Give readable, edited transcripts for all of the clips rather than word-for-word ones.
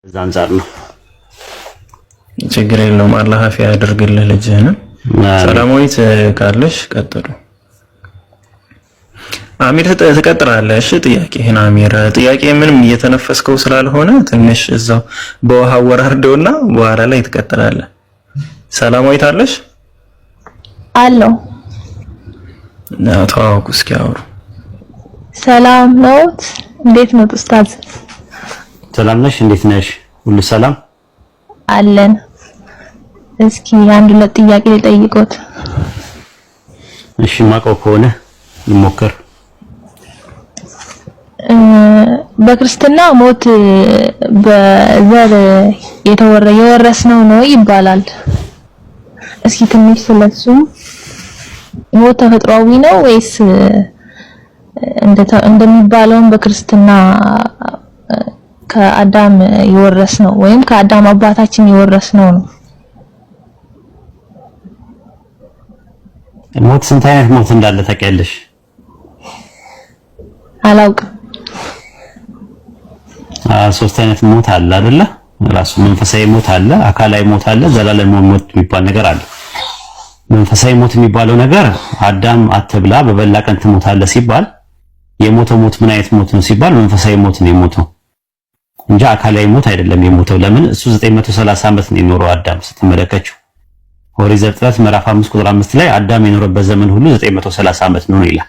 እዛ አንፃር ነው። ችግር የለውም። አላህ አፊያ ያድርግልህ ልጅህን። ሰላማዊት ካለሽ ቀጥሉ። አሚር ትቀጥላለህ። እሺ ጥያቄህን አሚር። ጥያቄ ምንም እየተነፈስከው ስላልሆነ ትንሽ እዛው በውሃ ወራርደውና በኋላ ላይ ትቀጥላለህ። ሰላማዊት አለሽ? አለው። ተዋወቁ እስኪ አውሩ። ሰላም ነው። እንዴት ነው ኡስታዝ? ሰላም ነሽ? እንዴት ነሽ? ሁሉ ሰላም አለን። እስኪ አንድ ሁለት ጥያቄ ልጠይቅዎት። እሺ ማቀው ከሆነ እንሞክር። በክርስትና ሞት በዘር የወረስነው ነው ይባላል። እስኪ ትንሽ ስለሱ ሞት ተፈጥሯዊ ነው ወይስ እንደሚባለውም በክርስትና ከአዳም የወረስነው ወይም ከአዳም አባታችን የወረስነው ነው? ሞት ስንት አይነት ሞት እንዳለ ታውቂያለሽ? አላውቅም። ሶስት አይነት ሞት አለ አይደለ? ራሱ መንፈሳዊ ሞት አለ፣ አካላዊ ሞት አለ፣ ዘላለማዊ ሞት የሚባል ነገር አለ። መንፈሳዊ ሞት የሚባለው ነገር አዳም አትብላ በበላ ቀን ትሞታለህ ሲባል የሞተው ሞት ምን አይነት ሞት ነው ሲባል መንፈሳዊ ሞት ነው የሞተው እንጂ አካላዊ ሞት አይደለም የሞተው። ለምን? እሱ 930 ዓመት ነው የኖረው አዳም። ስትመለከችው ኦሪት ዘፍጥረት ምዕራፍ 5 ቁጥር 5 ላይ አዳም የኖረበት ዘመን ሁሉ 930 ዓመት ነው ይላል።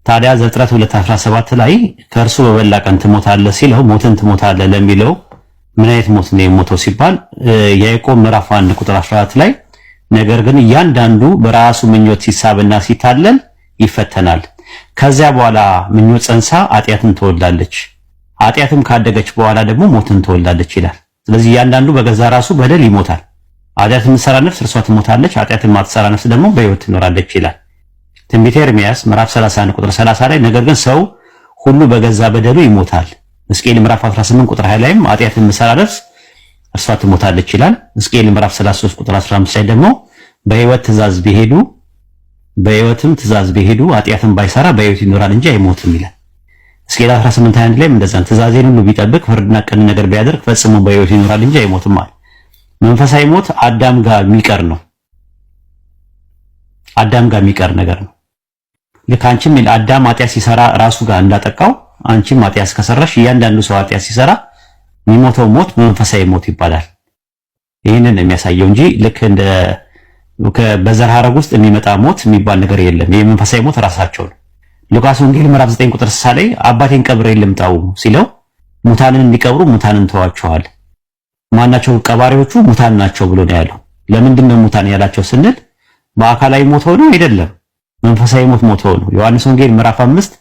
ታዲያ ዘፍጥረት 2:17 ላይ ከእርሱ በበላ ቀን ትሞታለህ ሲለው ሞትን ትሞታለህ ለሚለው ምን አይነት ሞት ነው የሞተው ሲባል ያዕቆብ ምዕራፍ 1 ቁጥር 14 ላይ ነገር ግን እያንዳንዱ በራሱ ምኞት ሲሳብና ሲታለል ይፈተናል፣ ከዚያ በኋላ ምኞት ጸንሳ ኃጢአትን ትወልዳለች፣ ኃጢአትም ካደገች በኋላ ደግሞ ሞትን ትወልዳለች ይላል። ስለዚህ እያንዳንዱ በገዛ ራሱ በደል ይሞታል። ኃጢአትን የምትሰራ ነፍስ እርሷ ትሞታለች፣ ኃጢአትን የማትሰራ ነፍስ ደግሞ በሕይወት ትኖራለች ይላል። ትንቢተ ኤርምያስ ምዕራፍ 31 ቁጥር 30 ላይ ነገር ግን ሰው ሁሉ በገዛ በደሉ ይሞታል። ሕዝቅኤል ምዕራፍ 18 ቁጥር 20 ላይም ኃጢአትን የምትሰራ ነፍስ እርሷ ትሞታለች ይላል። ሕዝቅኤል ምዕራፍ 33 ቁጥር 15 ላይ ደግሞ በሕይወትም ትእዛዝ ቢሄዱ ኃጢአትን ባይሰራ በሕይወት ይኖራል እንጂ አይሞትም ይላል። ሕዝቅኤል 18:21 ላይም እንደዛን ትእዛዜን ሁሉ ቢጠብቅ ፍርድና ቅን ነገር ቢያደርግ ፈጽሞ በሕይወት ይኖራል እንጂ አይሞትም አለ። መንፈሳዊ ሞት አዳም ጋር የሚቀር ነው። አዳም ጋር የሚቀር ነገር ነው። ልክ አንቺም አዳም ኃጢአት ሲሰራ ራሱ ጋር እንዳጠቃው አንቺም ኃጢአት ከሰራሽ እያንዳንዱ ሰው ኃጢአት ሲሰራ የሚሞተው ሞት መንፈሳዊ ሞት ይባላል። ይህንን ነው የሚያሳየው እንጂ ልክ እንደ በዘር ሐረግ ውስጥ የሚመጣ ሞት የሚባል ነገር የለም። ይሄ መንፈሳዊ ሞት ራሳቸው ነው። ሉቃስ ወንጌል ምዕራፍ 9 ቁጥር 60 ላይ አባቴን ቀብሬ ልምጣው ሲለው ሙታንን እንዲቀብሩ ሙታንን ተዋቸዋል። ማናቸው ቀባሪዎቹ? ሙታን ናቸው ብሎ ነው ያለው። ለምንድን ነው ሙታን ያላቸው ስንል በአካላዊ ሞተው ነው አይደለም፣ መንፈሳዊ ሞት ሞተው ነው። ዮሐንስ ወንጌል ምዕራፍ 5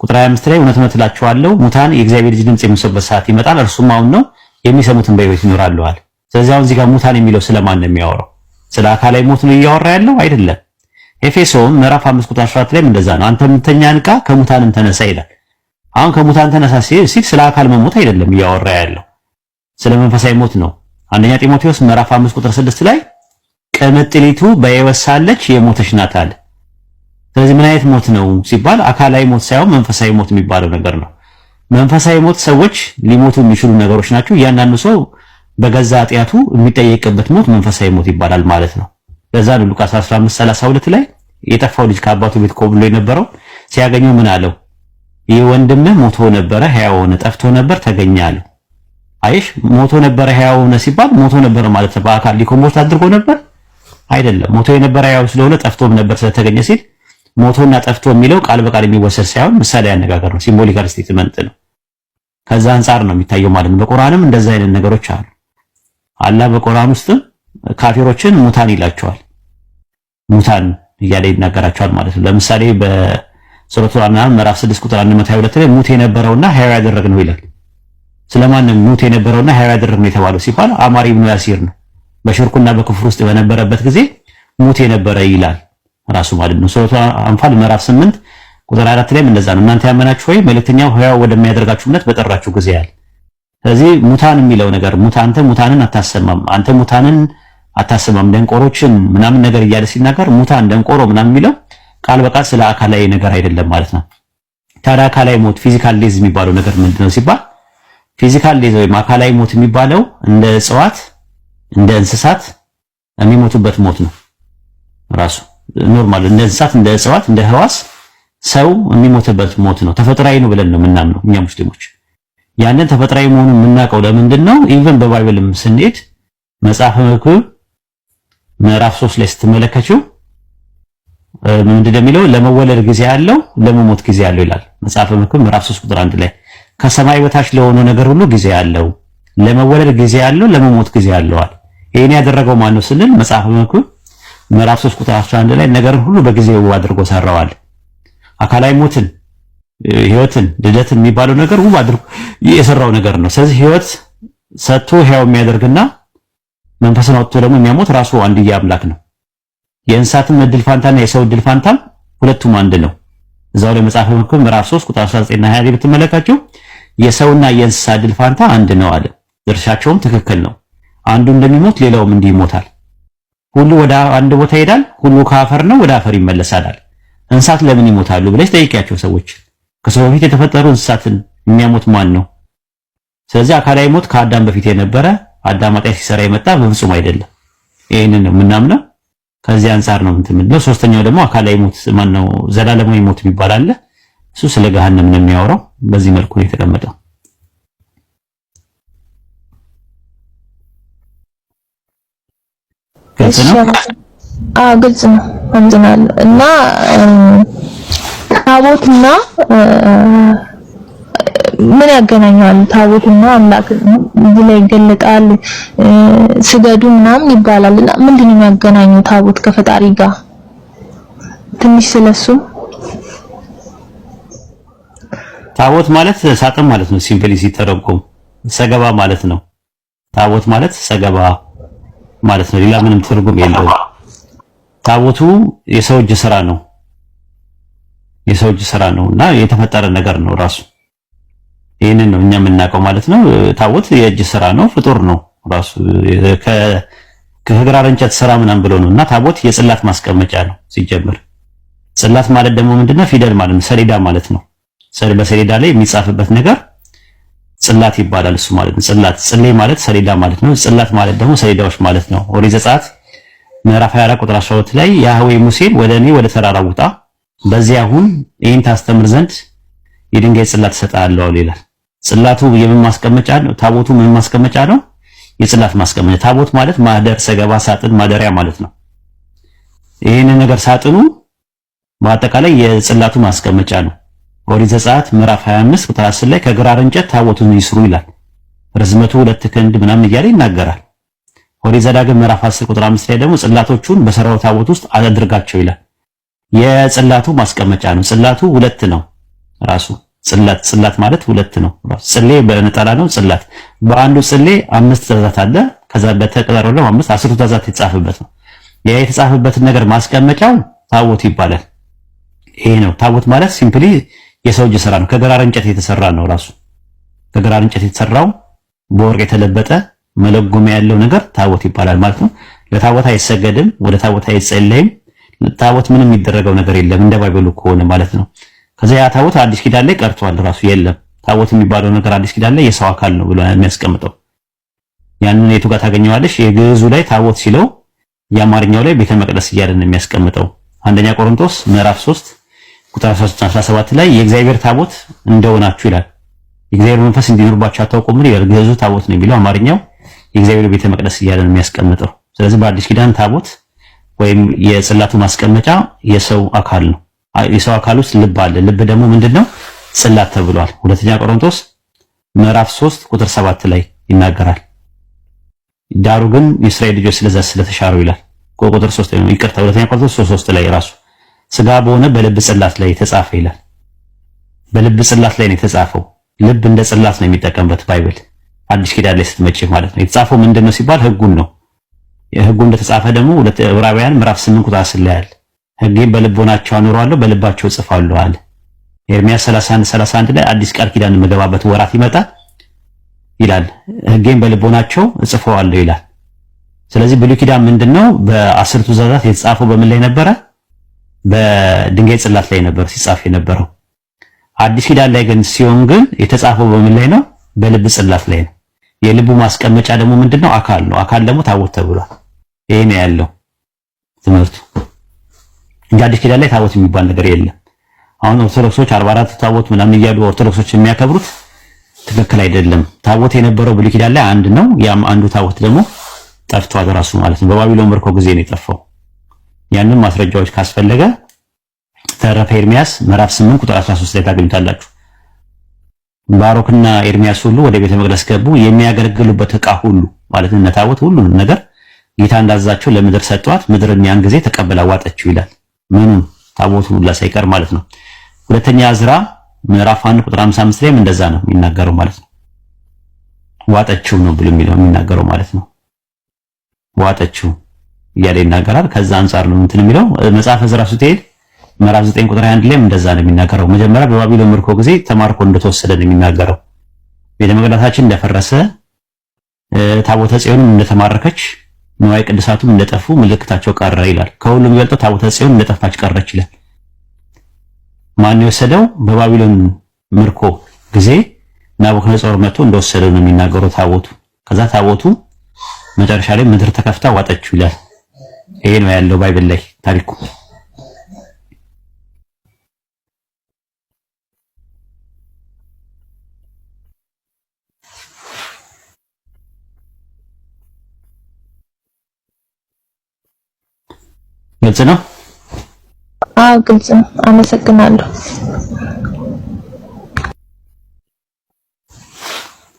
ቁጥር 25 ላይ እውነት እውነት እላችኋለሁ ሙታን የእግዚአብሔር ልጅ ድምጽ የሚሰሙበት ሰዓት ይመጣል፣ እርሱም አሁን ነው፣ የሚሰሙትን በሕይወት ይኖራሉ አለ። ስለዚህ አሁን እዚህ ጋር ሙታን የሚለው ስለማን ነው የሚያወራው? ስለ አካላዊ ሞት ነው እያወራ ያለው አይደለም። ኤፌሶን ምዕራፍ 5 ቁጥር 14 ላይ እንደዛ ነው። አንተ ምተኛ ንቃ ከሙታንም ተነሳ ይላል። አሁን ከሙታን ተነሳ ሲል ስለ አካል መሞት አይደለም እያወራ ያለው፣ ስለ መንፈሳዊ ሞት ነው። አንደኛ ጢሞቴዎስ ምዕራፍ 5 ቁጥር 6 ላይ ቅምጥሊቱ በሕይወት ሳለች የሞተች ናት አለ። ስለዚህ ምን አይነት ሞት ነው ሲባል አካላዊ ሞት ሳይሆን መንፈሳዊ ሞት የሚባለው ነገር ነው። መንፈሳዊ ሞት ሰዎች ሊሞቱ የሚችሉ ነገሮች ናቸው። እያንዳንዱ ሰው በገዛ ኃጢአቱ የሚጠየቅበት ሞት መንፈሳዊ ሞት ይባላል ማለት ነው። ለዛ ነው ሉቃስ 15:32 ላይ የጠፋው ልጅ ከአባቱ ቤት ኮብሎ የነበረው ሲያገኘው ምን አለው? ይህ ወንድምህ ሞቶ ነበረ ሕያው ሆነ፣ ጠፍቶ ነበር ተገኘ አለው። አይሽ ሞቶ ነበረ ሕያው ሆነ ሲባል ሞቶ ነበረ ማለት ነው። በአካል ሊኮምቦት አድርጎ ነበር አይደለም። ሞቶ የነበረ ሕያው ስለሆነ ጠፍቶም ነበር ስለተገኘ ሲል ሞቶና ጠፍቶ የሚለው ቃል በቃል የሚወሰድ ሳይሆን ምሳሌ አነጋገር ነው፣ ሲምቦሊካል ስቴትመንት ነው። ከዛ አንፃር ነው የሚታየው ማለት ነው። በቁርአንም እንደዛ አይነት ነገሮች አሉ። አላህ በቁርአን ውስጥ ካፊሮችን ሙታን ይላቸዋል፣ ሙታን እያለ ይናገራቸዋል ማለት ነው። ለምሳሌ በሱረቱ አንዓም ምዕራፍ 6 ቁጥር 122 ላይ ሙት የነበረውና ሕያው ያደረግነው ይላል። ስለማንም ሙት የነበረውና ሕያው ያደረግነው የተባለው ሲባል አማር ኢብኑ ያሲር ነው። በሽርኩና በክፍር ውስጥ በነበረበት ጊዜ ሙት የነበረ ይላል ራሱ ማለት ነው። ሱረቱ አንፋል ምዕራፍ 8 ቁጥር 4 ላይ እንደዛ ነው። እናንተ ያመናችሁ ሆይ መልእክተኛው ሕያው ወደሚያደርጋችሁ እምነት በጠራችሁ ጊዜ ያለ። ስለዚህ ሙታን የሚለው ነገር አንተ ሙታንን አታሰማም፣ አንተ ሙታንን አታሰማም፣ ደንቆሮችን ምናምን ነገር እያለ ሲናገር ሙታን ደንቆሮ ምናምን የሚለው ቃል በቃል ስለ አካላዊ ነገር አይደለም ማለት ነው። ታዲያ አካላዊ ሞት ፊዚካል ዴዝ የሚባለው ነገር ምንድነው ሲባል ፊዚካል ዴዝ ወይም አካላዊ ሞት የሚባለው እንደ እጽዋት እንደ እንስሳት የሚሞቱበት ሞት ነው። ራሱ ኖርማል እንደ እንስሳት እንደ እጽዋት እንደ ህዋስ ሰው የሚሞትበት ሞት ነው። ተፈጥሯዊ ነው ብለን ነው የምናምነው እኛ ሙስሊሞች። ያንን ተፈጥሯዊ መሆኑን የምናውቀው ለምንድን ነው? ኢቭን በባይብልም ስንሄድ መጽሐፈ መክብብ ምዕራፍ 3 ላይ ስትመለከቱ ምንድነው የሚለው? ለመወለድ ጊዜ ያለው ለመሞት ጊዜ ያለው ይላል። መጽሐፈ መክብብ ምዕራፍ 3 ቁጥር 1 ላይ ከሰማይ በታች ለሆነ ነገር ሁሉ ጊዜ ያለው፣ ለመወለድ ጊዜ ያለው፣ ለመሞት ጊዜ ያለዋል። ይሄን ያደረገው ማን ነው ስንል መጽሐፈ መክብብ ምዕራፍ 3 ቁጥር 11 ላይ ነገርን ሁሉ በጊዜው አድርጎ ሰራዋል። አካላዊ ሞትን፣ ህይወትን፣ ልደትን የሚባለው ነገር ውብ አድርጎ የሰራው ነገር ነው። ስለዚህ ህይወት ሰጥቶ ህያው የሚያደርግና መንፈስን አውጥቶ ደግሞ የሚያሞት ራሱ አንድያ አምላክ ነው። የእንስሳትም እድል ፋንታና የሰው እድል ፋንታም ሁለቱም አንድ ነው። እዛው ላይ መጽሐፈ መክብብ ምዕራፍ 3 ቁጥር 19 እና 20 ብትመለከቱ የሰውና የእንስሳ እድል ፋንታ አንድ ነው አለ። ድርሻቸውም ትክክል ነው። አንዱ እንደሚሞት ሌላውም እንዲህ ይሞታል። ሁሉ ወደ አንድ ቦታ ይሄዳል፣ ሁሉ ከአፈር ነው ወደ አፈር ይመለሳል። እንስሳት ለምን ይሞታሉ ብለሽ ጠይቂያቸው ሰዎች። ከሰው በፊት የተፈጠሩ እንስሳትን የሚያሞት ማን ነው? ስለዚህ አካላዊ ሞት ከአዳም በፊት የነበረ አዳም ኃጢአት ሲሰራ የመጣ በፍጹም አይደለም። ይሄንን ነው የምናምነው። ከዚህ አንፃር ነው የምንለው። ሶስተኛው ደግሞ አካላዊ ሞት ማን ነው? ዘላለማዊ ሞት የሚባል አለ። እሱ ስለ ገሃነም ነው የሚያወራው። በዚህ መልኩ ነው የተቀመጠው። ግልጽ ነው? ግልጽ ነው። አምዝናል እና ታቦትና ምን ያገናኛል? ታቦትና አምላክ እዚህ ላይ ይገለጣል፣ ስገዱ ምናምን ይባላልና ምንድነው የሚያገናኘው ታቦት ከፈጣሪ ጋር? ትንሽ ስለሱ። ታቦት ማለት ሳጥን ማለት ነው። ሲምፕሊ ሲተረጎም ሰገባ ማለት ነው። ታቦት ማለት ሰገባ ማለት ነው። ሌላ ምንም ትርጉም የለውም። ታቦቱ የሰው እጅ ስራ ነው። የሰው እጅ ስራ ነውና የተፈጠረ ነገር ነው ራሱ። ይሄንን ነው እኛ የምናውቀው ማለት ነው። ታቦት የእጅ ስራ ነው፣ ፍጡር ነው ራሱ። ከግራር እንጨት ስራ ምናምን ብሎ ነውና ታቦት የጽላት ማስቀመጫ ነው ሲጀምር። ጽላት ማለት ደግሞ ምንድነው? ፊደል ማለት ነው፣ ሰሌዳ ማለት ነው። በሰሌዳ ላይ የሚጻፍበት ነገር ጽላት ይባላል። እሱ ማለት ነው ጽላት። ጽሌ ማለት ሰሌዳ ማለት ነው። ጽላት ማለት ደግሞ ሰሌዳዎች ማለት ነው። ኦሪት ዘጸአት ምዕራፍ 24 ቁጥር 12 ላይ ያህዌ ሙሴን ወደ እኔ ወደ ተራራ ውጣ፣ በዚያ አሁን ይህን ታስተምር ዘንድ የድንጋይ ጽላት እሰጥሃለሁ ይላል። ጽላቱ የምን ማስቀመጫ ነው? ታቦቱ ምን ማስቀመጫ ነው? የጽላት ማስቀመጫ። ታቦት ማለት ማህደር፣ ሰገባ፣ ሳጥን፣ ማደሪያ ማለት ነው። ይህንን ነገር ሳጥኑ በአጠቃላይ የጽላቱ ማስቀመጫ ነው። ኦሪት ዘጸአት ምዕራፍ 25 ቁጥር 10 ላይ ከግራር እንጨት ታቦቱን ይስሩ ይላል። ርዝመቱ 2 ክንድ ምናምን እያለ ይናገራል። ኦሪት ዘዳግም ምዕራፍ 10 ቁጥር 5 ላይ ደግሞ ጽላቶቹን በሰራው ታቦት ውስጥ አድርጋቸው ይላል። የጽላቱ ማስቀመጫ ነው። ጽላቱ ሁለት ነው ራሱ። ጽላት ማለት ሁለት ነው ራሱ። ጽሌ በነጠላ ነው። ጽላት በአንዱ ጽሌ 5 ትእዛዛት አለ። ከዛ በተቀረው ደግሞ 10 ትእዛዛት የተጻፈበት ነው። ያ የተጻፈበትን ነገር ማስቀመጫው ታቦት ይባላል። ይሄ ነው ታቦት ማለት ሲምፕሊ የሰው እጅ ስራ ነው። ከግራር እንጨት የተሰራ ነው ራሱ። ከግራር እንጨት የተሰራው በወርቅ የተለበጠ መለጎሚያ ያለው ነገር ታቦት ይባላል ማለት ነው። ለታቦት አይሰገድም፣ ወደ ታቦት አይጸለይም። ታቦት ምንም የሚደረገው ነገር የለም እንደ ባይብሉ ከሆነ ማለት ነው። ከዛ ያ ታቦት አዲስ ኪዳን ላይ ቀርቷል ራሱ የለም። ታቦት የሚባለው ነገር አዲስ ኪዳን ላይ የሰው አካል ነው ብሎ የሚያስቀምጠው ያንን የቱ ጋር ታገኘዋለሽ? የግዕዙ ላይ ታቦት ሲለው የአማርኛው ላይ ቤተ መቅደስ እያለ ነው የሚያስቀምጠው። አንደኛ ቆሮንቶስ ምዕራፍ 3 ቁጥር 17 ላይ የእግዚአብሔር ታቦት እንደሆናችሁ ይላል። የእግዚአብሔር መንፈስ እንዲኖርባችሁ አታውቁም ይላል። ግዕዙ ታቦት ነው የሚለው፣ አማርኛው የእግዚአብሔር ቤተ መቅደስ እያለ ነው የሚያስቀምጠው። ስለዚህ በአዲስ ኪዳን ታቦት ወይም የጽላቱ ማስቀመጫ የሰው አካል ነው። የሰው አካል ውስጥ ልብ አለ። ልብ ደግሞ ምንድነው? ጽላት ተብሏል። ሁለተኛ ቆሮንቶስ ምዕራፍ 3 ቁጥር 7 ላይ ይናገራል። ዳሩ ግን የእስራኤል ልጆች ስለዛ ስለተሻሩ ይላል። ቁጥር 3 ነው ይቅርታ፣ ሁለተኛ ቆሮንቶስ 3 ላይ ራሱ ስጋ በሆነ በልብ ጽላት ላይ የተጻፈ ይላል። በልብ ጽላት ላይ ነው የተጻፈው። ልብ እንደ ጽላት ነው የሚጠቀምበት ባይብል አዲስ ኪዳን ላይ ስትመጪ ማለት ነው። የተጻፈው ምንድነው ሲባል ህጉን ነው። የህጉ እንደተጻፈ ደግሞ ዕብራውያን ምዕራፍ 8 ቁጥር 10 ላይ አለ። ህጌን በልቦናቸው አኖራለሁ በልባቸው እጽፋለሁ አለ። ኤርምያስ 31 ላይ አዲስ ቃል ኪዳን የምገባበት ወራት ይመጣል ይላል። ህጌን በልቦናቸው እጽፈዋለሁ ይላል። ስለዚህ ብሉይ ኪዳን ምንድነው? በ10ቱ ትእዛዛት የተጻፈው በምን ላይ ነበረ? በድንጋይ ጽላት ላይ ነበር ሲጻፍ የነበረው። አዲስ ኪዳን ላይ ግን ሲሆን ግን የተጻፈው በምን ላይ ነው? በልብ ጽላት ላይ ነው። የልቡ ማስቀመጫ ደግሞ ምንድነው? አካል ነው። አካል ደግሞ ታቦት ተብሏል። ይሄ ነው ያለው ትምህርቱ። እንጂ አዲስ ኪዳን ላይ ታቦት የሚባል ነገር የለም። አሁን ኦርቶዶክሶች 44 ታቦት ምናምን እያሉ ኦርቶዶክሶች የሚያከብሩት ትክክል አይደለም። ታቦት የነበረው ብሉይ ኪዳን ላይ አንድ ነው። ያም አንዱ ታቦት ደግሞ ጠፍቷል ራሱ ማለት ነው። በባቢሎን ምርኮ ጊዜ ነው የጠፋው። ያንን ማስረጃዎች ካስፈለገ ተረፈ ኤርሚያስ ምዕራፍ 8 ቁጥር 13 ላይ ታገኙታላችሁ። ባሮክና ኤርሚያስ ሁሉ ወደ ቤተ መቅደስ ገቡ። የሚያገለግሉበት ዕቃ ሁሉ ማለት ነው ታቦት ሁሉንም ነገር ጌታ እንዳዛቸው ለምድር ሰጧት። ምድርን ያን ጊዜ ተቀበላ ዋጠችው ይላል። ምኑን? ታቦቱን ሁሉ ሳይቀር ማለት ነው። ሁለተኛ ዕዝራ ምዕራፍ 1 ቁጥር 55 ላይም እንደዛ ነው የሚናገረው ማለት ነው። ዋጠችው ነው ብሎ የሚናገረው ማለት ነው። ዋጠችው እያለ ይናገራል። ከዛ አንፃር ነው እንትን የሚለው መጽሐፈ ዕዝራ ስትሄድ ምዕራፍ 9 ቁጥር 21 ላይም እንደዛ ነው የሚናገረው። መጀመሪያ በባቢሎን ምርኮ ጊዜ ተማርኮ እንደተወሰደ ነው የሚናገረው። ቤተ መቅደሳችን እንደፈረሰ፣ ታቦተ ጽዮንም እንደተማረከች፣ ንዋየ ቅድሳቱም እንደጠፉ ምልክታቸው ቀረ ይላል። ከሁሉም የሚበልጠው ታቦተ ጽዮን እንደጠፋች ቀረች ይላል። ማን የወሰደው? በባቢሎን ምርኮ ጊዜ ናቡከደነጾር መጥቶ እንደወሰደው ነው የሚናገረው ታቦቱ። ከዛ ታቦቱ መጨረሻ ላይ ምድር ተከፍታ ዋጠችው ይላል። ይሄ ነው ያለው ባይብል ላይ ታሪኩ። ግልጽ ነው? አዎ ግልጽ ነው። አመሰግናለሁ።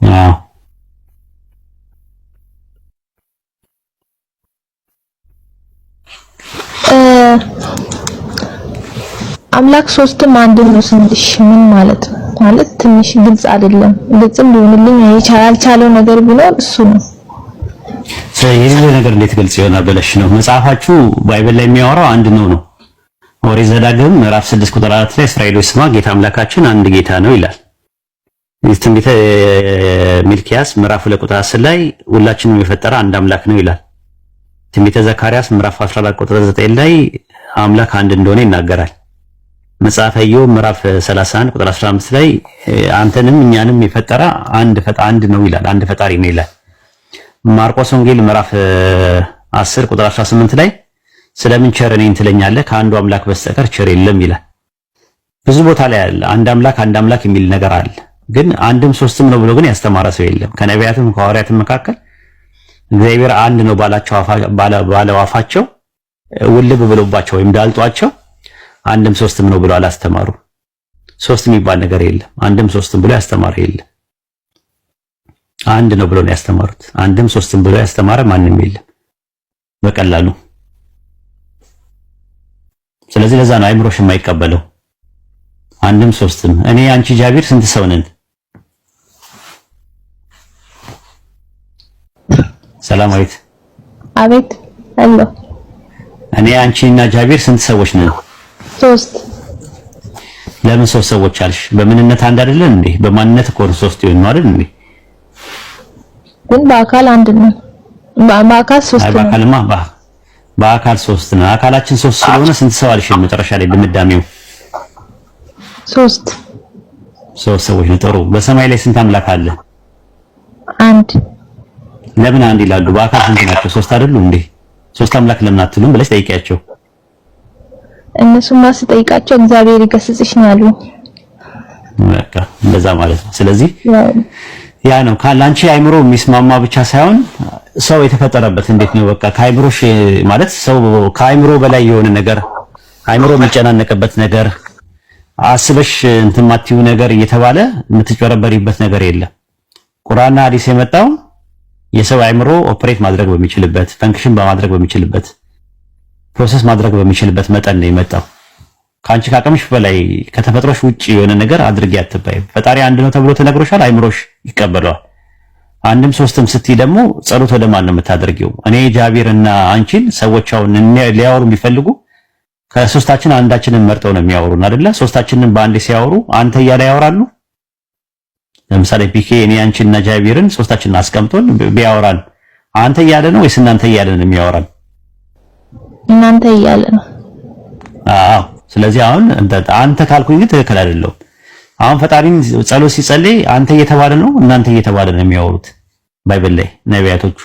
አዎ አምላክ ሶስትም አንድ ነው ስንልሽ ምን ማለት ነው? ማለት ትንሽ ግልጽ አይደለም። ግልጽም ሊሆንልኝ ያልቻለው ነገር ቢኖር እሱ ነው። የሌለው ነገር እንዴት ግልጽ ይሆናል ብለሽ ነው? መጽሐፋችሁ ባይብል ላይ የሚያወራው አንድ ነው ነው። ኦሪት ዘዳግም ምዕራፍ 6 ቁጥር 4 ላይ እስራኤሎች ስማ ጌታ አምላካችን አንድ ጌታ ነው ይላል። ትንቢተ ሚልኪያስ ምዕራፍ 2 ቁጥር 10 ላይ ሁላችንም የፈጠረ አንድ አምላክ ነው ይላል። ትንቢተ ዘካርያስ ምዕራፍ 14 ቁጥር 9 ላይ አምላክ አንድ እንደሆነ ይናገራል። መጽሐፈ ኢዮብ ምዕራፍ 31 ቁጥር 15 ላይ አንተንም እኛንም የፈጠረ አንድ ነው ይላል። አንድ ፈጣሪ ነው ይላል። ማርቆስ ወንጌል ምዕራፍ 10 ቁጥር 18 ላይ ስለምን ቸር ነኝ ትለኛለህ ከአንዱ አምላክ በስተቀር ቸር የለም ይላል። ብዙ ቦታ ላይ አለ አንድ አምላክ የሚል ነገር አለ። ግን አንድም ሶስትም ነው ብሎ ግን ያስተማረ ሰው የለም። ከነቢያትም ከሐዋርያትም መካከል እግዚአብሔር አንድ ነው ባለው አፋቸው ውልብ ብሎባቸው ወይም ዳልጧቸው አንድም ሶስትም ነው ብሎ አላስተማሩ። ሶስት የሚባል ነገር የለም። አንድም ሶስትም ብሎ ያስተማረ የለም። አንድ ነው ብሎ ነው ያስተማሩት። አንድም ሶስትም ብሎ ያስተማረ ማንም የለም በቀላሉ። ስለዚህ ለዛ ነው አይምሮሽ የማይቀበለው። አንድም ሶስትም እኔ አንቺ ጃቢር ስንት ሰው ነን? ሰላማዊት አቤት አሎ እኔ አንቺ እና ጃቢር ስንት ሰዎች ነን? ሶስት። ለምን ሶስት ሰዎች አልሽ? በምንነት አንድ አይደለን እንዴ? በማንነት እኮ ሶስት ይሆን ነው አይደል እንዴ? ግን በአካል አንድ ነው። በአካል ሶስት ነው። በአካል ሶስት ነው። አካላችን ሶስት ስለሆነ ስንት ሰው አልሽ? መጨረሻ ላይ ድምዳሜው ሶስት ሰዎች ነው። ጥሩ። በሰማይ ላይ ስንት አምላክ አለ? አንድ። ለምን አንድ ይላሉ? በአካል ስንት ናቸው? ሶስት አይደሉ እንዴ? ሶስት አምላክ ለምን አትሉም ብለሽ ጠይቂያቸው። እነሱማ ስጠይቃቸው እግዚአብሔር ይገስጽሽ ነው ያሉኝ። በቃ እንደዛ ማለት ነው። ስለዚህ ያ ነው ካላንቺ አይምሮ የሚስማማ ብቻ ሳይሆን ሰው የተፈጠረበት እንዴት ነው? በቃ ከአይምሮሽ ማለት ሰው ከአይምሮ በላይ የሆነ ነገር አይምሮ የሚጨናነቅበት ነገር አስበሽ እንትን ማትዩ ነገር እየተባለ የምትጨረበሪበት ነገር የለም። ቁርአንና ሐዲስ የመጣው የሰው አይምሮ ኦፕሬት ማድረግ በሚችልበት ፈንክሽን በማድረግ በሚችልበት ፕሮሰስ ማድረግ በሚችልበት መጠን ነው የመጣው። ካንቺ ካቀምሽ በላይ ከተፈጥሮሽ ውጪ የሆነ ነገር አድርጊ አትባይ። ፈጣሪ አንድ ነው ተብሎ ተነግሮሻል፣ አይምሮሽ ይቀበለዋል። አንድም ሶስትም ስትይ ደግሞ ጸሎት ወደ ማን ነው የምታደርጊው? እኔ ጃቢር እና አንቺን ሰዎች አሁን ሊያወሩ የሚፈልጉ ከሶስታችን አንዳችንን መርጠው ነው የሚያወሩን አይደለ? ሶስታችንን በአንድ ሲያወሩ አንተ እያለ ያወራሉ። ለምሳሌ ፒኬ እኔ አንቺና ጃቢርን ሶስታችንን አስቀምጦን ቢያወራን አንተ እያለ ነው ወይስ እናንተ እያለ ነው የሚያወራን? እናንተ እያለ ነው። አዎ። ስለዚህ አሁን አንተ ካልኩኝ ግን ትክክል አይደለም። አሁን ፈጣሪን ጸሎት ሲጸልይ አንተ እየተባለ ነው እናንተ እየተባለ ነው የሚያወሩት ባይብል ላይ ነቢያቶቹ።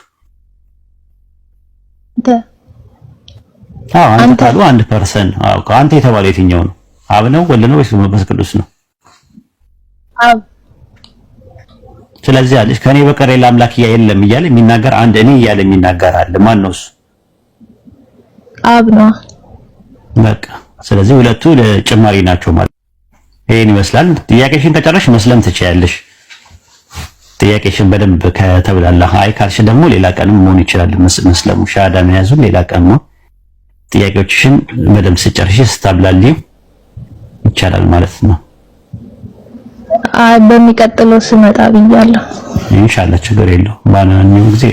አንተ ካሉ አንድ ፐርሰን አንተ የተባለ የትኛው ነው? አብ ነው ወልድ ነው ወይስ መንፈስ ቅዱስ ነው? አብ። ስለዚህ አለሽ ከኔ በቀር ሌላ አምላክ የለም እያለ የሚናገር አንድ እኔ እያለ የሚናገር አለ። ማን ነው እሱ? አብ ነው። በቃ ስለዚህ ሁለቱ ጭማሪ ናቸው ማለት ይሄን ይመስላል። ጥያቄሽን ከጨረሽ መስለም ትችያለሽ። ጥያቄሽን በደንብ ከተብላላ አይ ካልሽ ደግሞ ሌላ ቀንም መሆን ይችላል። መስለሙ ሻሃዳ መያዙ ሌላ ቀን ነው። ጥያቄዎችሽን በደንብ ስጨርሽ ስታብላሊ ይቻላል ማለት ነው። በሚቀጥለው ስመጣ ብያለሁ። ኢንሻአላህ ችግር የለው ባናኛው ጊዜ።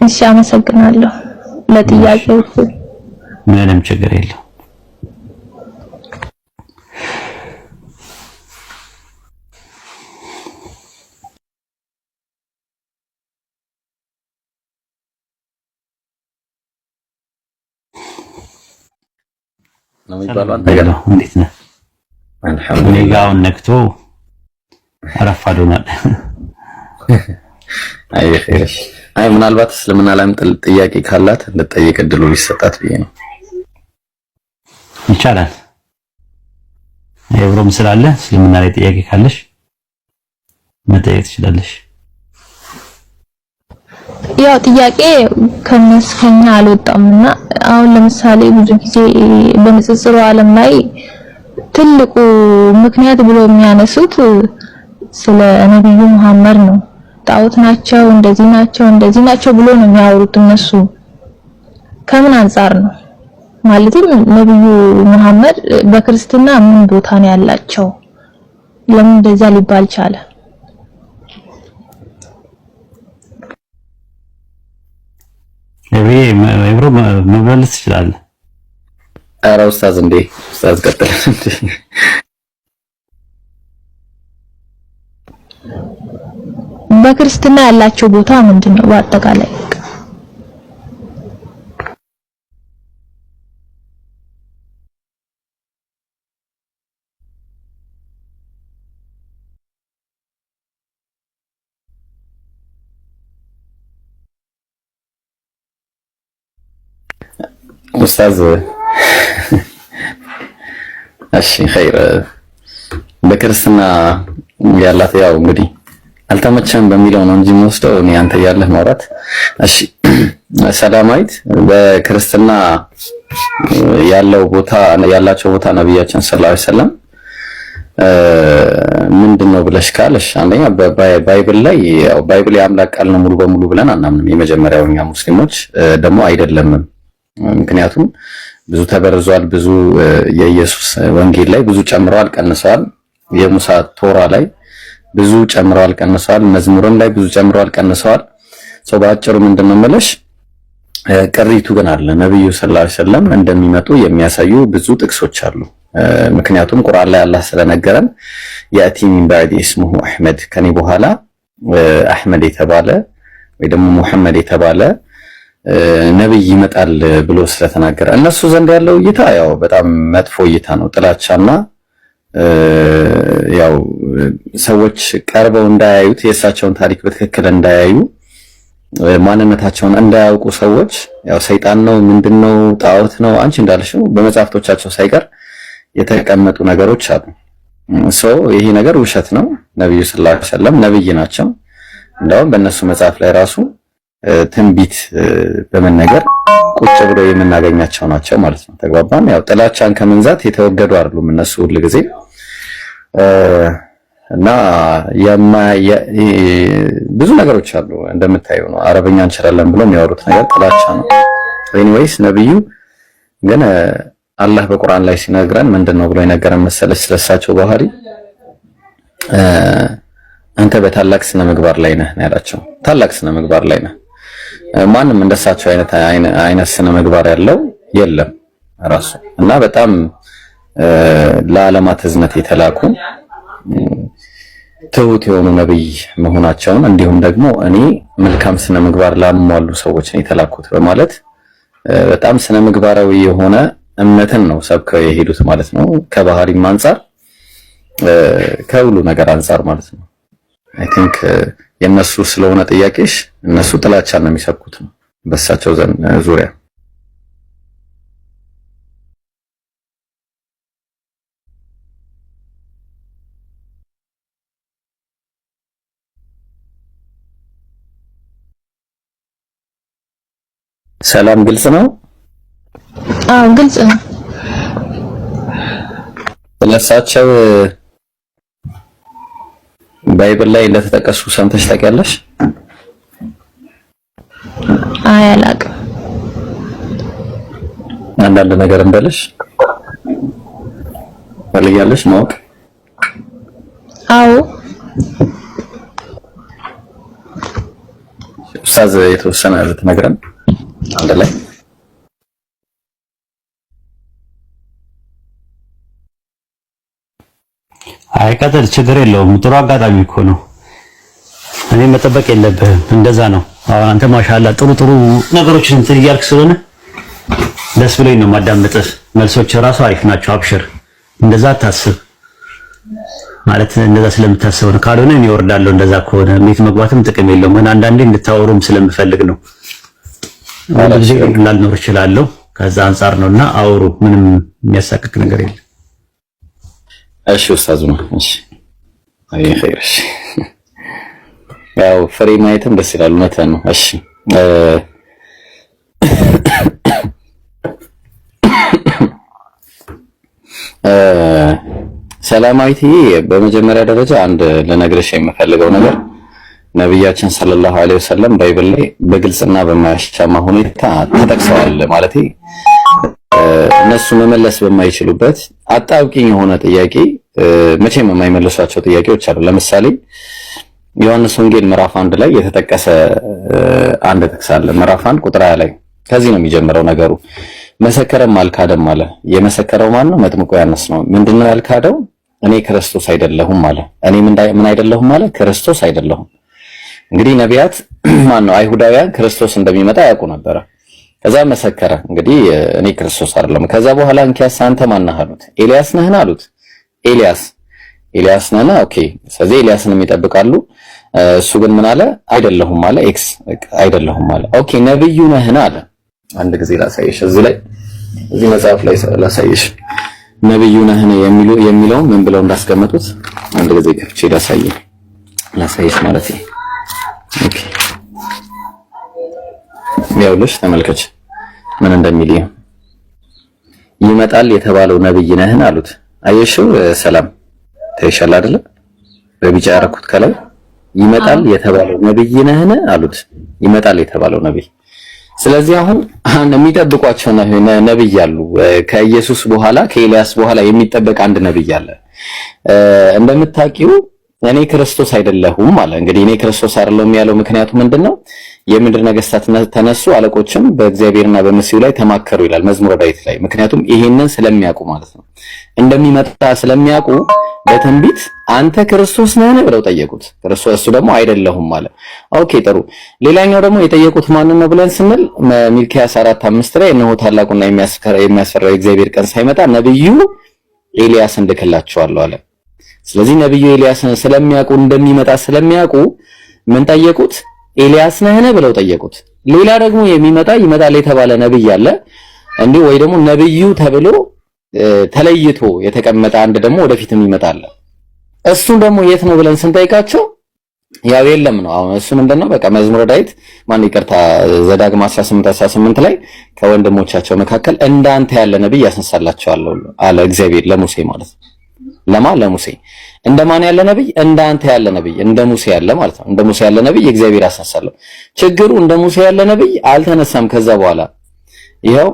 እሺ አመሰግናለሁ ለጥያቄው። ምንም ችግር የለው። ነው የሚባለው። እንዴት ነህ? አልሐምዱሊላህ ነክቶ አረፋዶናል። አይ ምናልባት እስልምና ላይም ጥያቄ ካላት ልጠይቅ እድሉ ሊሰጣት ብዬ ነው። ይቻላል። የብሮም ስላለ እስልምና ላይ ጥያቄ ካለሽ መጠየቅ ትችላለሽ። ያው ጥያቄ ከመስከኛ አልወጣምና አሁን ለምሳሌ ብዙ ጊዜ በንጽጽሩ ዓለም ላይ ትልቁ ምክንያት ብሎ የሚያነሱት ስለ ነብዩ መሐመድ ነው። ጣዖት ናቸው እንደዚህ ናቸው ብሎ ነው የሚያወሩት እነሱ። ከምን አንፃር ነው ማለትም ነብዩ መሐመድ በክርስትና ምን ቦታ ነው ያላቸው? ለምን እንደዛ ሊባል ቻለ? ብሮ መመለስ ትችላለህ። ኧረ ኡስታዝ እንዴ ኡስታዝ ቀጥል እንዴ። በክርስትና ያላቸው ቦታ ምንድነው? በአጠቃላይ ኡስታዝ እሺ ኸይር በክርስትና ያላት ያው እንግዲህ አልተመቸም በሚለው ነው እንጂ የምወስደው እኔ አንተ ያለህ ማውራት። እሺ ሰላማዊት በክርስትና ያላቸው ቦታ ነብያችን ሰለላሁ ዐለይሂ ወሰለም ምንድነው ብለሽ ካለሽ አንደኛ በባይብል ላይ ያው ባይብል የአምላክ ቃል ነው ሙሉ በሙሉ ብለን አናምንም። የመጀመሪያው እኛ ሙስሊሞች ደግሞ አይደለምም። ምክንያቱም ብዙ ተበርዟል። ብዙ የኢየሱስ ወንጌል ላይ ብዙ ጨምረዋል ቀንሰዋል። የሙሳ ቶራ ላይ ብዙ ጨምረዋል ቀንሰዋል። መዝሙርም ላይ ብዙ ጨምረዋል ቀንሰዋል። ሰው በአጭሩ ምንድነው መለሽ ቅሪቱ ግን አለ። ነብዩ ሰለላሁ ዐለይሂ ወሰለም እንደሚመጡ የሚያሳዩ ብዙ ጥቅሶች አሉ። ምክንያቱም ቁርአን ላይ አላህ ስለነገረን ያቲ ሚን ባዕድ እስሙሁ አህመድ ከኔ በኋላ አህመድ የተባለ ወይ ደግሞ ሙሐመድ የተባለ ነብይ ይመጣል ብሎ ስለተናገረ እነሱ ዘንድ ያለው እይታ ያው በጣም መጥፎ እይታ ነው። ጥላቻና ያው ሰዎች ቀርበው እንዳያዩት የእሳቸውን ታሪክ በትክክል እንዳያዩ ማንነታቸውን እንዳያውቁ ሰዎች ያው ሰይጣን ነው ምንድነው ጣዖት ነው አንቺ እንዳልሽው በመጽሐፍቶቻቸው ሳይቀር የተቀመጡ ነገሮች አሉ። ይሄ ነገር ውሸት ነው። ነብዩ ሰለላሁ ዐለይሂ ወሰለም ነብይ ናቸው። እንደውም በእነሱ መጽሐፍ ላይ ራሱ ትንቢት በመነገር ቁጭ ብለው የምናገኛቸው ናቸው ማለት ነው። ተግባባን። ያው ጥላቻን ከመንዛት የተወገዱ አይደሉም እነሱ ሁሉ ጊዜ እና ብዙ ነገሮች አሉ እንደምታየው ነው። አረበኛ እንችላለን ብሎ የሚያወሩት ነገር ጥላቻ ነው። ኤኒዌይስ ነብዩ ግን አላህ በቁርአን ላይ ሲነግረን ምንድነው ብሎ የነገረን መሰለሽ ስለሳቸው ባህሪ አንተ በታላቅ ስነ ምግባር ላይ ነህ ያላቸው። ታላቅ ስነ ምግባር ላይ ነህ። ማንም እንደሳቸው አይነት ስነ ምግባር ያለው የለም ራሱ እና በጣም ለዓለማት ህዝነት የተላኩ ትሁት የሆኑ ነብይ መሆናቸውን እንዲሁም ደግሞ እኔ መልካም ስነ ምግባር ላሟሉ ሰዎች ነው የተላኩት በማለት በጣም ስነ ምግባራዊ የሆነ እምነትን ነው ሰብከው የሄዱት ማለት ነው። ከባህሪም አንፃር ከሁሉ ነገር አንፃር ማለት ነው። አይ ቲንክ የነሱ ስለሆነ ጥያቄሽ እነሱ ጥላቻን ነው የሚሰብኩት ነው በሳቸው ዙሪያ። ሰላም ግልጽ ነው? አዎ ግልጽ ነው። ስለሳቸው ባይብል ላይ እንደተጠቀሱ ሰምተሽ ታውቂያለሽ? አይ አላውቅም። አንዳንድ ነገር እንበልሽ ፈልጊያለሽ ማወቅ? አዎ ኡስታዝ የተወሰነ ልትነግረን አንድ ላይ አይቀጥል፣ ችግር የለውም። ጥሩ አጋጣሚ እኮ ነው። እኔ መጠበቅ የለብህም። እንደዛ ነው። አሁን አንተ ማሻአላ ጥሩ ጥሩ ነገሮችን እንትን እያልክ ስለሆነ ደስ ብሎኝ ነው ማዳመጥህ። መልሶች ራሱ አሪፍ ናቸው። አብሽር፣ እንደዛ አታስብ ማለት እንደዛ ስለምታስብ ነው። ካልሆነ እኔ እወርዳለሁ። እንደዛ ከሆነ ቤት መግባትም ጥቅም የለውም። ግን አንዳንዴ እንድታወሩም ስለምፈልግ ነው። አንድ ጊዜ ላልኖር እችላለሁ። ከዛ አንፃር ነውና አውሩ። ምንም የሚያሳቅቅ ነገር የለም። እሺ ኡስታዝ ነው። እሺ አይ ኸይርሽ ያው ፍሬ ማየትም ደስ ይላል። እውነትህን ነው። እሺ ሰላማዊት፣ በመጀመሪያ ደረጃ አንድ ልነግርሽ የምፈልገው ነገር ነብያችን ሰለላሁ ዐለይሂ ወሰለም ባይብል ላይ በግልጽና በማያሻማ ሁኔታ ተጠቅሰዋል። ማለቴ እነሱ መመለስ በማይችሉበት አጣብቂኝ የሆነ ጥያቄ መቼም የማይመልሷቸው ጥያቄዎች አሉ። ለምሳሌ ዮሐንስ ወንጌል ምዕራፍ 1 ላይ የተጠቀሰ አንድ ጥቅስ አለ። ምዕራፍ 1 ቁጥር 20 ላይ ከዚህ ነው የሚጀምረው ነገሩ። መሰከረም አልካደም አለ። የመሰከረው ማን ነው? መጥምቁ ዮሐንስ ነው። ምንድነው ያልካደው? እኔ ክርስቶስ አይደለሁም አለ። እኔ ምን አይደለሁም አለ? ክርስቶስ አይደለሁም። እንግዲህ ነቢያት ማን ነው? አይሁዳውያን ክርስቶስ እንደሚመጣ ያውቁ ነበረ። ከዛ መሰከረ። እንግዲህ እኔ ክርስቶስ አይደለም። ከዛ በኋላ እንኪያስ አንተ ማን ነህ አሉት። ኤልያስ ነህን አሉት። ኤልያስ ነህና? ኦኬ። ስለዚህ ኤልያስንም ይጠብቃሉ። እሱ ግን ምን አለ? አይደለሁም አለ። ኤክስ አይደለሁም አለ። ኦኬ። ነብዩ ነህን አለ። አንድ ጊዜ ላሳይሽ፣ እዚህ መጽሐፍ ላይ ላሳይሽ። ነብዩ ነህን የሚለው ምን ብለው እንዳስቀመጡት አንድ ጊዜ ከፍቼ ላሳይሽ ማለት ነው። ኦኬ ያውልሽ ተመልከች ምን እንደሚል ይመጣል የተባለው ነብይ ነህን አሉት። አየሽው? ሰላም ተይሻል አይደለ? በቢጫ ያረኩት ከላይ ይመጣል የተባለው ነብይ ነህን አሉት። ይመጣል የተባለው ነብይ። ስለዚህ አሁን የሚጠብቋቸው ነብይ አሉ። ከኢየሱስ በኋላ ከኤልያስ በኋላ የሚጠበቅ አንድ ነብይ አለ። እንደምታውቂው እኔ ክርስቶስ አይደለሁም አለ። እንግዲህ እኔ ክርስቶስ አይደለሁም ያለው ምክንያቱ ምንድነው? የምድር ነገስታት ተነሱ፣ አለቆችም በእግዚአብሔርና በመሲሁ ላይ ተማከሩ ይላል መዝሙረ ዳዊት ላይ። ምክንያቱም ይሄንን ስለሚያውቁ ማለት ነው፣ እንደሚመጣ ስለሚያውቁ በትንቢት አንተ ክርስቶስ ነህን ብለው ጠየቁት። ክርስቶስ እሱ ደግሞ አይደለሁም አለ። ኦኬ ጥሩ። ሌላኛው ደግሞ የጠየቁት ማንን ነው ብለን ስንል ሚልክያስ 4:5 ላይ እነሆ ታላቁና የሚያስፈራው የእግዚአብሔር ቀን ሳይመጣ ነብዩ ኤልያስን ልክላቸዋለሁ አለ። ስለዚህ ነብዩ ኤልያስን ስለሚያውቁ እንደሚመጣ ስለሚያውቁ ምን ጠየቁት? ኤልያስ ነህን ብለው ጠየቁት። ሌላ ደግሞ ይመጣል የተባለ ነብይ አለ እንዲህ ወይ ደግሞ ነብዩ ተብሎ ተለይቶ የተቀመጠ አንድ ደግሞ ወደፊትም ይመጣል። እሱን ደግሞ የት ነው ብለን ስንጠይቃቸው ያው የለም ነው። አሁን እሱ ምንድነው? በቃ መዝሙረ ዳዊት ዘዳግም 18:18 ላይ ከወንድሞቻቸው መካከል እንዳንተ ያለ ነብይ ያስነሳላቸዋለሁ አለ እግዚአብሔር ለሙሴ ማለት ነው። ለሙሴ እንደማን ያለ ነብይ? እንዳንተ ያለ ነብይ፣ እንደ ሙሴ ያለ ማለት ነው። እንደ ሙሴ ያለ ነብይ እግዚአብሔር ያስነሳለው። ችግሩ እንደ ሙሴ ያለ ነብይ አልተነሳም። ከዛ በኋላ ይኸው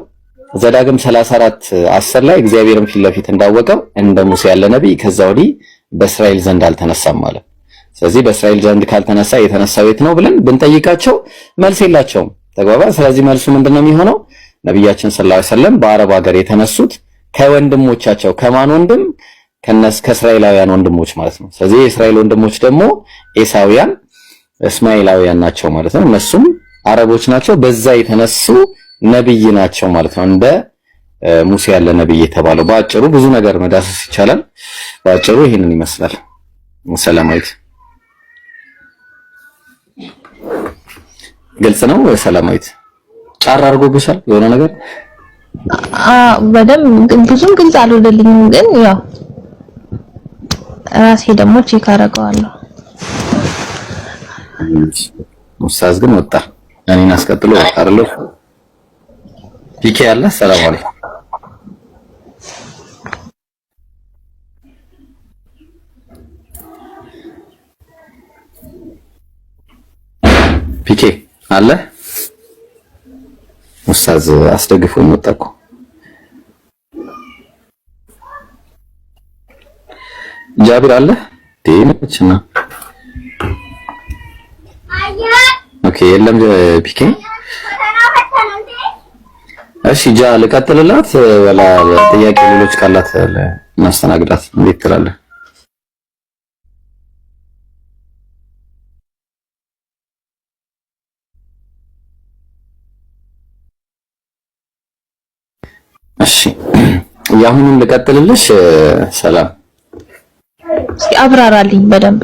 ዘዳግም 34:10 ላይ እግዚአብሔርን ፊት ለፊት እንዳወቀው እንደ ሙሴ ያለ ነብይ ከዛ ወዲህ በእስራኤል ዘንድ አልተነሳም ማለት። ስለዚህ በእስራኤል ዘንድ ካልተነሳ የተነሳው የት ነው ብለን ብንጠይቃቸው መልስ የላቸውም። ተግባባ። ስለዚህ መልሱ ምንድነው የሚሆነው? ነብያችን ሰለላሁ ዐለይሂ ወሰለም በአረብ ሀገር የተነሱት ከወንድሞቻቸው ከማን ወንድም? ከእስራኤላውያን ወንድሞች ማለት ነው። ስለዚህ የእስራኤል ወንድሞች ደግሞ ኤሳውያን እስማኤላውያን ናቸው ማለት ነው። እነሱም አረቦች ናቸው። በዛ የተነሱ ነብይ ናቸው ማለት ነው። እንደ ሙሴ ያለ ነብይ የተባለው? በአጭሩ ብዙ ነገር መዳሰስ ይቻላል። በአጭሩ ይሄንን ይመስላል። ሰላማዊት ግልጽ ነው። ሰላማዊት ጫር አድርጎብሻል የሆነ ነገር? በደምብ ብዙም ግልጽ አልወደልኝም፣ ግን ያው ራሴ ደግሞ ቼክ አደርገዋለሁ። ኡስታዝ ግን ወጣ፣ እኔን አስቀጥሎ ወጣ አይደል? ፒኬ ያለ ሰላም አለይኩም። ፒኬ አለ። ኡስታዝ አስደግፎኝ ወጣ እኮ። ጃቢር አለ ዴነችና ኦኬ የለም ፒኬ። እሺ ጃ ልቀጥልላት ወላ ጥያቄ ሌሎች ካላት ማስተናግዳት እንዴት ትላለህ? እሺ ያሁኑን ልቀጥልልሽ። ሰላም እስኪ አብራራልኝ በደንብ።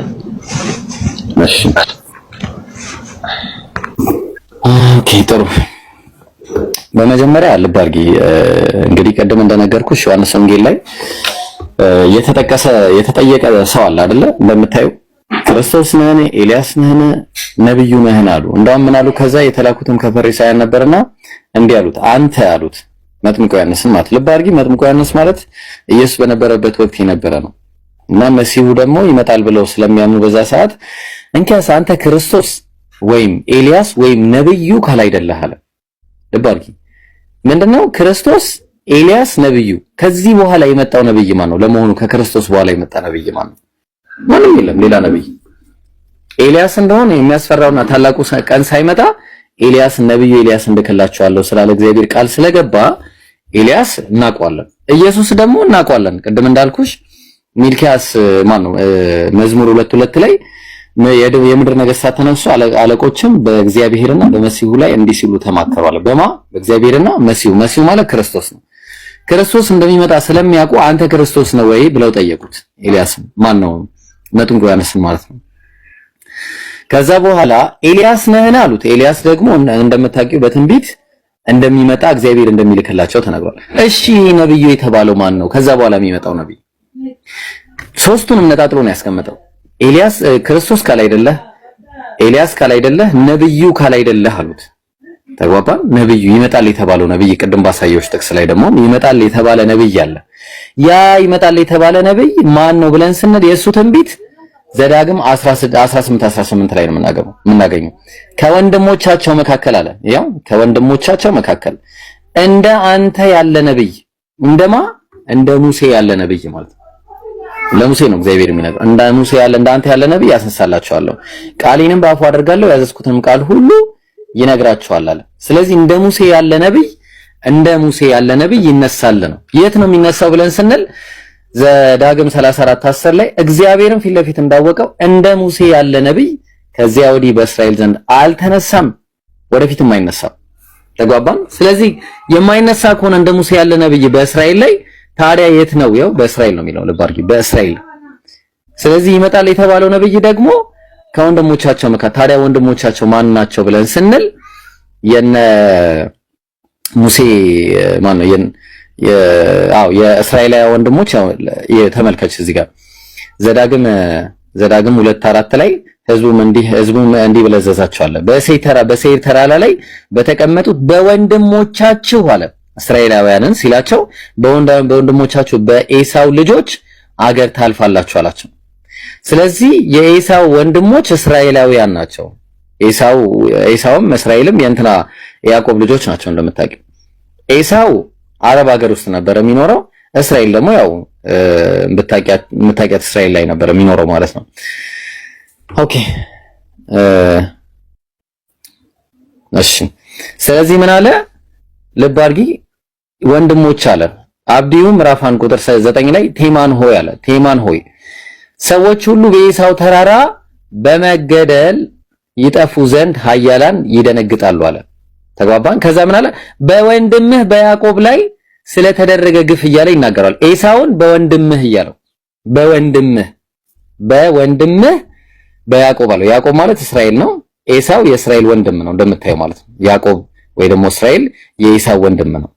እሺ ኦኬ ጥሩ። በመጀመሪያ ልብ አድርጊ። እንግዲህ ቀደም እንደነገርኩሽ ዮሐንስ ወንጌል ላይ የተጠየቀ ሰው አለ አይደለ? እንደምታዩ ክርስቶስ ነህን? ኤልያስ ነህን? ነብዩ ነህን አሉ። እንደውም ምን አሉ? ከዛ የተላኩትም ከፈሪሳውያን ነበርና እንዲህ አሉት፣ አንተ አሉት መጥምቁ ዮሐንስን ማለት። ልብ አድርጊ፣ መጥምቁ ዮሐንስ ማለት ኢየሱስ በነበረበት ወቅት የነበረ ነው እና መሲሁ ደግሞ ይመጣል ብለው ስለሚያምኑ በዛ ሰዓት እንኪያስ አንተ ክርስቶስ ወይም ኤልያስ ወይም ነብዩ ካላይደለህ አለ። ልብ አድርጊ፣ ምንድነው ክርስቶስ፣ ኤልያስ፣ ነብዩ። ከዚህ በኋላ የመጣው ነብይ ማን ነው ለመሆኑ? ከክርስቶስ በኋላ የመጣ ነብይ ማን ነው? ማንም የለም ሌላ ነብይ። ኤልያስ እንደሆነ የሚያስፈራውና ታላቁ ቀን ሳይመጣ ኤልያስ ነብዩ ኤልያስ እንልክላችኋለሁ ስላለ እግዚአብሔር ቃል ስለገባ ኤልያስ እናውቀዋለን። ኢየሱስ ደግሞ እናውቀዋለን። ቅድም እንዳልኩሽ ሚልኪያስ ማን ነው መዝሙር 2:2 ላይ የምድር ነገሥታት ተነሱ፣ አለቆችም በእግዚአብሔርና በመሲሁ ላይ እንዲህ ሲሉ ተማከሩ አለ። በማ በእግዚአብሔርና መሲሁ ማለት ክርስቶስ ነው። ክርስቶስ እንደሚመጣ ስለሚያውቁ አንተ ክርስቶስ ነው ወይ ብለው ጠየቁት። ኤልያስን ማን ነው? መጥምቁ ዮሐንስን ማለት ነው። ከዛ በኋላ ኤልያስ ነህን አሉት። ኤልያስ ደግሞ እንደምታውቂው በትንቢት እንደሚመጣ እግዚአብሔር እንደሚልክላቸው ተነግሯል። እሺ ነብዩ የተባለው ማን ነው? ከዛ በኋላ የሚመጣው ነብይ ሶስቱንም ነጣጥሎ ነው ያስቀመጠው። ኤልያስ ክርስቶስ ካላይደለህ፣ ኤልያስ ካላይደለህ፣ ነብዩ ካላይደለህ አሉት። ተግባባን? ነብዩ ይመጣል የተባለው ነብይ ቅድም ባሳየዎች ጥቅስ ላይ ደግሞ ይመጣል የተባለ ነብይ አለ። ያ ይመጣል የተባለ ነብይ ማን ነው ብለን ስንል የእሱ ትንቢት ዘዳግም 18 ላይ ነው የምናገኘው። ከወንድሞቻቸው መካከል አለ። ያው ከወንድሞቻቸው መካከል እንደ አንተ ያለ ነብይ፣ እንደማ እንደ ሙሴ ያለ ነብይ ማለት ነው። ለሙሴ ነው እግዚአብሔር የሚነግረው። እንደ ሙሴ ያለ እንደ አንተ ያለ ነብይ ያስነሳላችኋለሁ፣ ቃሌንም በአፉ አደርጋለሁ፣ ያዘዝኩትንም ቃል ሁሉ ይነግራችኋል አለ። ስለዚህ እንደ ሙሴ ያለ ነብይ ይነሳል ነው። የት ነው የሚነሳው ብለን ስንል ዘዳግም 34:10 ላይ እግዚአብሔርን ፊት ለፊት እንዳወቀው እንደ ሙሴ ያለ ነብይ ከዚያ ወዲህ በእስራኤል ዘንድ አልተነሳም፣ ወደፊትም አይነሳም። ተግባባን? ስለዚህ የማይነሳ ከሆነ እንደ ሙሴ ያለ ነብይ በእስራኤል ላይ ታዲያ የት ነው? ያው በእስራኤል ነው የሚለው። ልብ አድርጊ፣ በእስራኤል። ስለዚህ ይመጣል የተባለው ነብይ ደግሞ ከወንድሞቻቸው መካከል። ታዲያ ወንድሞቻቸው ማን ናቸው ብለን ስንል የነ ሙሴ ማን ነው? የእስራኤላዊ ወንድሞች ተመልከች እዚህ ጋር ዘዳግም 2:4 ላይ ህዝቡም እንዲህ ብለህ እዘዛቸዋለሁ በሴይር ተራራ ላይ በተቀመጡት በወንድሞቻችሁ አለ። እስራኤላውያንን ሲላቸው በወንድሞቻችሁ በኤሳው ልጆች አገር ታልፋላችሁ አላቸው። ስለዚህ የኤሳው ወንድሞች እስራኤላውያን ናቸው። ኤሳውም እስራኤልም የእንትና ያዕቆብ ልጆች ናቸው። እንደምታውቂው ኤሳው አረብ ሀገር ውስጥ ነበር የሚኖረው። እስራኤል ደግሞ ያው የምታውቂያት እስራኤል ላይ ነበር የሚኖረው ማለት ነው። ኦኬ እሺ። ስለዚህ ምን አለ? ልብ አድርጊ ወንድሞች አለ። አብዲዩ ምዕራፍ 1 ቁጥር 9 ላይ ቴማን ሆይ አለ። ቴማን ሆይ ሰዎች ሁሉ በኤሳው ተራራ በመገደል ይጠፉ ዘንድ ኃያላን ይደነግጣሉ አለ። ተግባባን? ከዛ ምን አለ? በወንድምህ በያዕቆብ ላይ ስለተደረገ ግፍ እያለ ይናገራል። ኤሳውን በወንድምህ እያለው በወንድምህ በያዕቆብ አለው። ያዕቆብ ማለት እስራኤል ነው። ኤሳው የእስራኤል ወንድም ነው እንደምታየው ማለት ነው። ያዕቆብ ወይ ደግሞ እስራኤል የኤሳው ወንድም ነው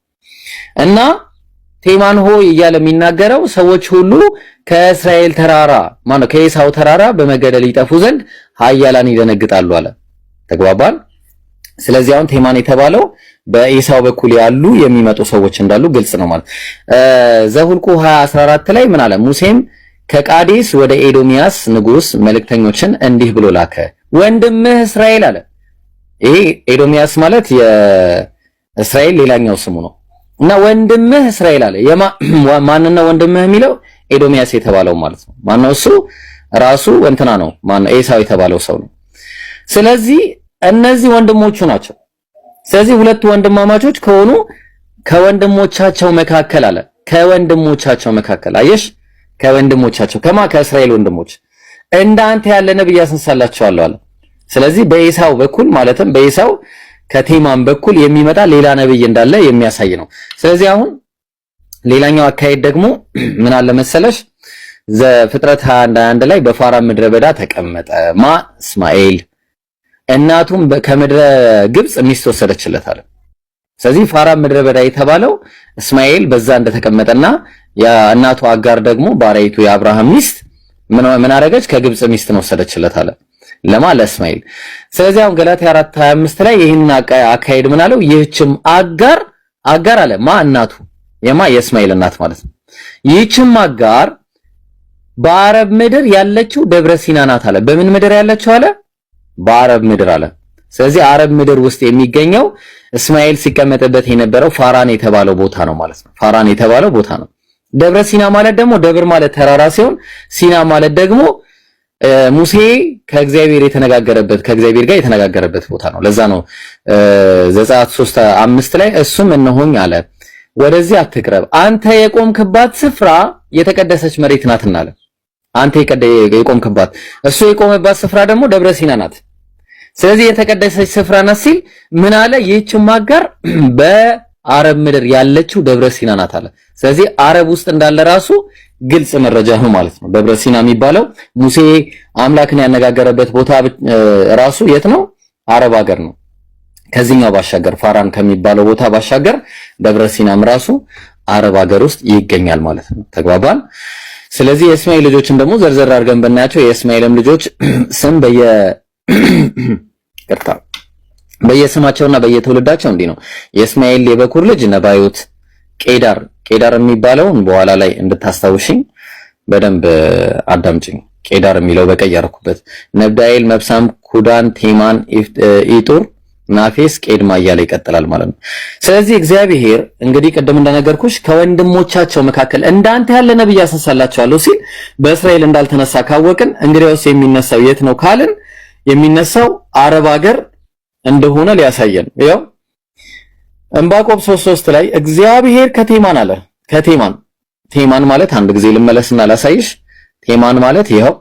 እና ቴማን ሆይ እያለ የሚናገረው ሰዎች ሁሉ ከእስራኤል ተራራ ማነው ከኤሳው ተራራ በመገደል ይጠፉ ዘንድ ኃያላን ይደነግጣሉ አለ። ተግባባን። ስለዚህ አሁን ቴማን የተባለው በኤሳው በኩል ያሉ የሚመጡ ሰዎች እንዳሉ ግልጽ ነው ማለት። ዘሁልቁ 20:14 ላይ ምን አለ? ሙሴም ከቃዴስ ወደ ኤዶሚያስ ንጉስ መልእክተኞችን እንዲህ ብሎ ላከ፣ ወንድምህ እስራኤል አለ። ይሄ ኤዶሚያስ ማለት የእስራኤል ሌላኛው ስሙ ነው እና ወንድምህ እስራኤል አለ። ማንነው ወንድምህ የሚለው? ኤዶሚያስ የተባለው ማለት ነው። ማነው እሱ? ራሱ እንትና ነው። ማነው? ኤሳው የተባለው ሰው ነው። ስለዚህ እነዚህ ወንድሞቹ ናቸው። ስለዚህ ሁለቱ ወንድማማቾች ከሆኑ ከወንድሞቻቸው መካከል አለ ከወንድሞቻቸው መካከል አየሽ፣ ከወንድሞቻቸው ከእስራኤል ወንድሞች እንዳንተ ያለ ነብይ ያስነሳላቸዋለሁ አለ። ስለዚህ በኤሳው በኩል ማለትም በኤሳው ከቴማን በኩል የሚመጣ ሌላ ነብይ እንዳለ የሚያሳይ ነው። ስለዚህ አሁን ሌላኛው አካሄድ ደግሞ ምን አለ መሰለሽ? ዘፍጥረት 21 ላይ በፋራን ምድረ በዳ ተቀመጠ እስማኤል እናቱም ከምድረ ግብጽ ሚስት ወሰደችለት አለ። ስለዚህ ፋራን ምድረ በዳ የተባለው እስማኤል በዛ እንደተቀመጠና የእናቱ አጋር ደግሞ ባሪያይቱ የአብርሃም ሚስት ምን አደረገች? ከግብጽ ሚስትን ወሰደችለት አለ ለእስማኤል። ስለዚህ አሁን ገላትያ 4:25 ላይ ይህንን አካሄድ ምን አለው? ይህችም አጋር አለ እናቱ የእስማኤል እናት ማለት ነው። ይህችም አጋር በአረብ ምድር ያለችው ደብረ ሲና ናት አለ። በምን ምድር ያለችው አለ? በአረብ ምድር አለ። ስለዚህ አረብ ምድር ውስጥ የሚገኘው እስማኤል ሲቀመጥበት የነበረው ፋራን የተባለው ቦታ ነው ማለት ነው። ፋራን የተባለው ቦታ ነው። ደብረ ሲና ማለት ደግሞ ደብር ማለት ተራራ ሲሆን ሲና ማለት ደግሞ ሙሴ ከእግዚአብሔር ጋር የተነጋገረበት ቦታ ነው። ለዛ ነው ዘጸአት 3:5 ላይ እሱም እነሆኝ አለ ወደዚህ አትቅረብ፣ አንተ የቆምክባት ስፍራ የተቀደሰች መሬት ናትና አለ። አንተ የቆምክባት እሱ የቆመባት ስፍራ ደግሞ ደብረ ሲና ናት። ስለዚህ የተቀደሰች ስፍራ ናት ሲል ምን አለ? ይህችም አጋር በአረብ ምድር ያለችው ደብረ ሲና ናት አለ። ስለዚህ አረብ ውስጥ እንዳለ ራሱ ግልጽ መረጃ ነው ማለት ነው። ደብረ ሲና የሚባለው ሙሴ አምላክን ያነጋገረበት ቦታ ራሱ የት ነው? አረብ ሀገር ነው። ከዚህኛው ባሻገር ፋራን ከሚባለው ቦታ ባሻገር ደብረ ሲናም ራሱ አረብ ሀገር ውስጥ ይገኛል ማለት ነው። ተግባባን። ስለዚህ የእስማኤል ልጆችን ደግሞ ዘርዘር አድርገን ብናያቸው የእስማኤልም ልጆች ስም በየስማቸውና በየትውልዳቸው እንዲህ ነው። የእስማኤል የበኩር ልጅ ነባዮት፣ ቄዳር የሚባለውን በኋላ ላይ እንድታስታውሽኝ በደንብ አዳምጪኝ። ቄዳር የሚለው በቀይ ያረኩበት ነብዳኤል፣ መብሳም፣ ኩዳን፣ ቴማን፣ ኢጡር፣ ናፌስ፣ ቄድማ እያለ ይቀጥላል ማለት ነው። ስለዚህ እግዚአብሔር እንግዲህ ቅድም እንደነገርኩሽ ከወንድሞቻቸው መካከል እንዳንተ ያለ ነብይ ያስነሳላቸዋለሁ ሲል በእስራኤል እንዳልተነሳ ካወቅን እንግዲያውስ የሚነሳው የት ነው ካልን የሚነሳው አረብ ሀገር እንደሆነ ሊያሳየን ያው ዕንባቆም 3:3 ላይ እግዚአብሔር ከቴማን አለ። ቴማን ማለት አንድ ጊዜ ልመለስና ላሳይሽ። ቴማን ማለት ይኸው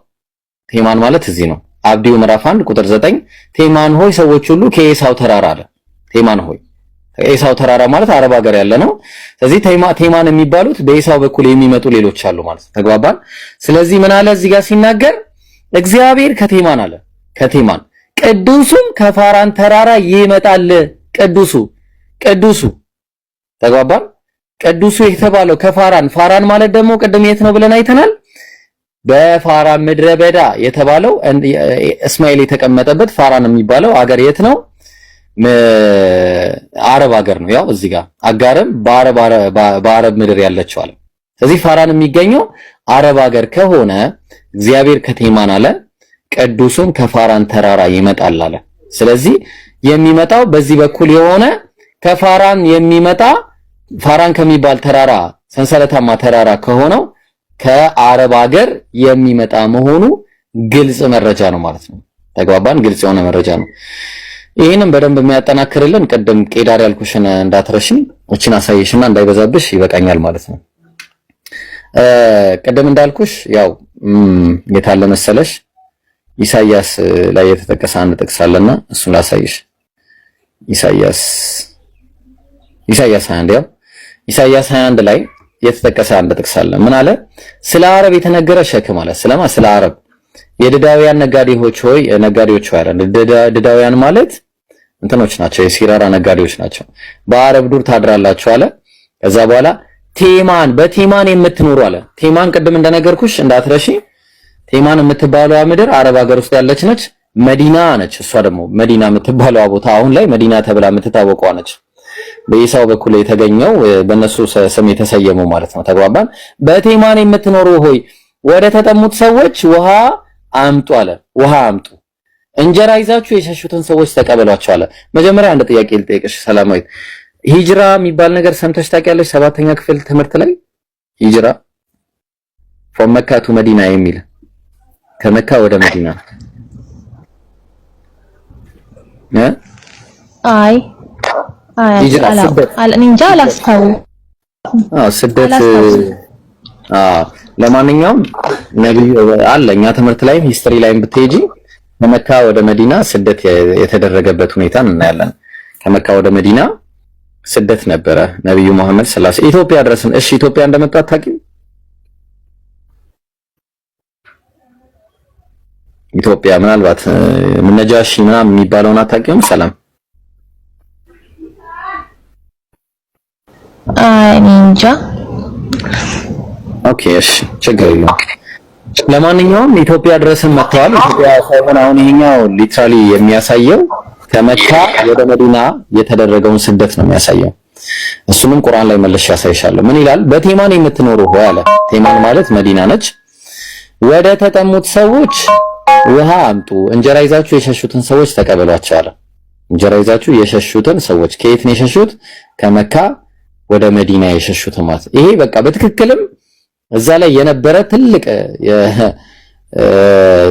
ቴማን ማለት እዚህ ነው። አብዲው ምዕራፍ 1 ቁጥር 9 ቴማን ሆይ ሰዎች ሁሉ ከኤሳው ተራራ አለ። ቴማን ሆይ ኤሳው ተራራ ማለት አረብ ሀገር ያለ ነው። ስለዚህ ቴማን የሚባሉት በኤሳው በኩል የሚመጡ ሌሎች አሉ ማለት ነው። ተግባባን። ስለዚህ ምን አለ እዚህ ጋር ሲናገር እግዚአብሔር ከቴማን አለ። ከቴማን ቅዱሱም ከፋራን ተራራ ይመጣል። ቅዱሱ ተግባባን። ቅዱሱ የተባለው ፋራን ማለት ደግሞ ቅድም የት ነው ብለን አይተናል። በፋራን ምድረ በዳ የተባለው እስማኤል የተቀመጠበት ፋራን የሚባለው አገር የት ነው? አረብ ሀገር ነው። ያው እዚህ ጋር አጋርም በአረብ ምድር ያለችው አለ። ስለዚህ ፋራን የሚገኘው አረብ ሀገር ከሆነ እግዚአብሔር ከቴማን አለ፣ ቅዱሱም ከፋራን ተራራ ይመጣል አለ። ስለዚህ የሚመጣው በዚህ በኩል የሆነ ከፋራን የሚመጣ ፋራን ከሚባል ተራራ ሰንሰለታማ ተራራ ከሆነው ከአረብ ሀገር የሚመጣ መሆኑ ግልጽ መረጃ ነው ማለት ነው። ተግባባን። ግልጽ የሆነ መረጃ ነው። ይህንም በደንብ የሚያጠናክርልን ቅድም ቄዳር ያልኩሽን እንዳትረሽኝ እቺን አሳይሽና እንዳይበዛብሽ ይበቃኛል ማለት ነው። ቅድም እንዳልኩሽ ያው የታለ መሰለሽ ኢሳይያስ ላይ የተጠቀሰ አንድ ጥቅስ አለና እሱን ላሳይሽ። ኢሳይያስ 1 ያው ኢሳይያስ 21 ላይ የተጠቀሰ አንድ ጥቅስ አለ። ምን አለ? ስለ አረብ የተነገረ ሸክም አለ። ስለ አረብ የድዳውያን ነጋዴዎች ሆይ አለ። ድዳውያን ማለት እንትኖች ናቸው፣ የሲራራ ነጋዴዎች ናቸው። በአረብ ዱር ታድራላችሁ አለ። ከዛ በኋላ በቴማን የምትኖሩ አለ። ቴማን ቅድም እንደነገርኩሽ እንዳትረሺ፣ ቴማን የምትባለዋ ምድር አረብ ሀገር ውስጥ ያለች ነች። መዲና ነች። እሷ ደግሞ መዲና የምትባለዋ ቦታ አሁን ላይ መዲና ተብላ የምትታወቀዋ ነች። በኢሳው በኩል የተገኘው በእነሱ ስም የተሰየመው ማለት ነው። ተግባባን። በቴማን የምትኖሩ ሆይ ወደ ተጠሙት ሰዎች ውሃ አምጡ አለ። ውሃ አምጡ፣ እንጀራ ይዛችሁ የሸሹትን ሰዎች ተቀበሏቸው አለ። መጀመሪያ አንድ ጥያቄ ልጠይቅሽ ሰላማዊት፣ ሂጅራ የሚባል ነገር ሰምተሽ ታውቂያለሽ? 7ኛ ክፍል ትምህርት ላይ ሂጅራ from Mecca to Medina የሚል ከመካ ወደ መዲና አይ ስደት ለማንኛውም ነብዩ አለኛ ትምህርት ላይም ሂስትሪ ላይም ብትሄጂ ከመካ ወደ መዲና ስደት የተደረገበት ሁኔታ እናያለን። ከመካ ወደ መዲና ስደት ነበረ። ነብዩ መሐመድ ሰለላሁ ዐለይሂ ወሰለም ኢትዮጵያ ድረስ እሺ፣ ኢትዮጵያ እንደመጡ አታውቂም? ኢትዮጵያ ምናልባት ነጃሺ ምናምን የሚባለውን አታውቂም? ሰላም እንጃ። ኦኬ እሺ፣ ችግር የለውም። ለማንኛውም ኢትዮጵያ ድረስም መጥተዋል። ኢትዮጵያ ሳይሆን አሁን ይሄኛው ሊትራሊ የሚያሳየው ከመካ ወደ መዲና የተደረገውን ስደት ነው የሚያሳየው። እሱንም ቁርአን ላይ መልሼ ያሳይሻለሁ። ምን ይላል? በቴማን የምትኖሩ ሆይ አለ። ቴማን ማለት መዲና ነች። ወደ ተጠሙት ሰዎች ውሃ አምጡ፣ እንጀራ ይዛችሁ የሸሹትን ሰዎች ተቀበሏቸው አለ። እንጀራ ይዛችሁ የሸሹትን ሰዎች ከየት ነው የሸሹት? ከመካ ወደ መዲና የሸሹት ማለት ይሄ በቃ በትክክልም እዛ ላይ የነበረ ትልቅ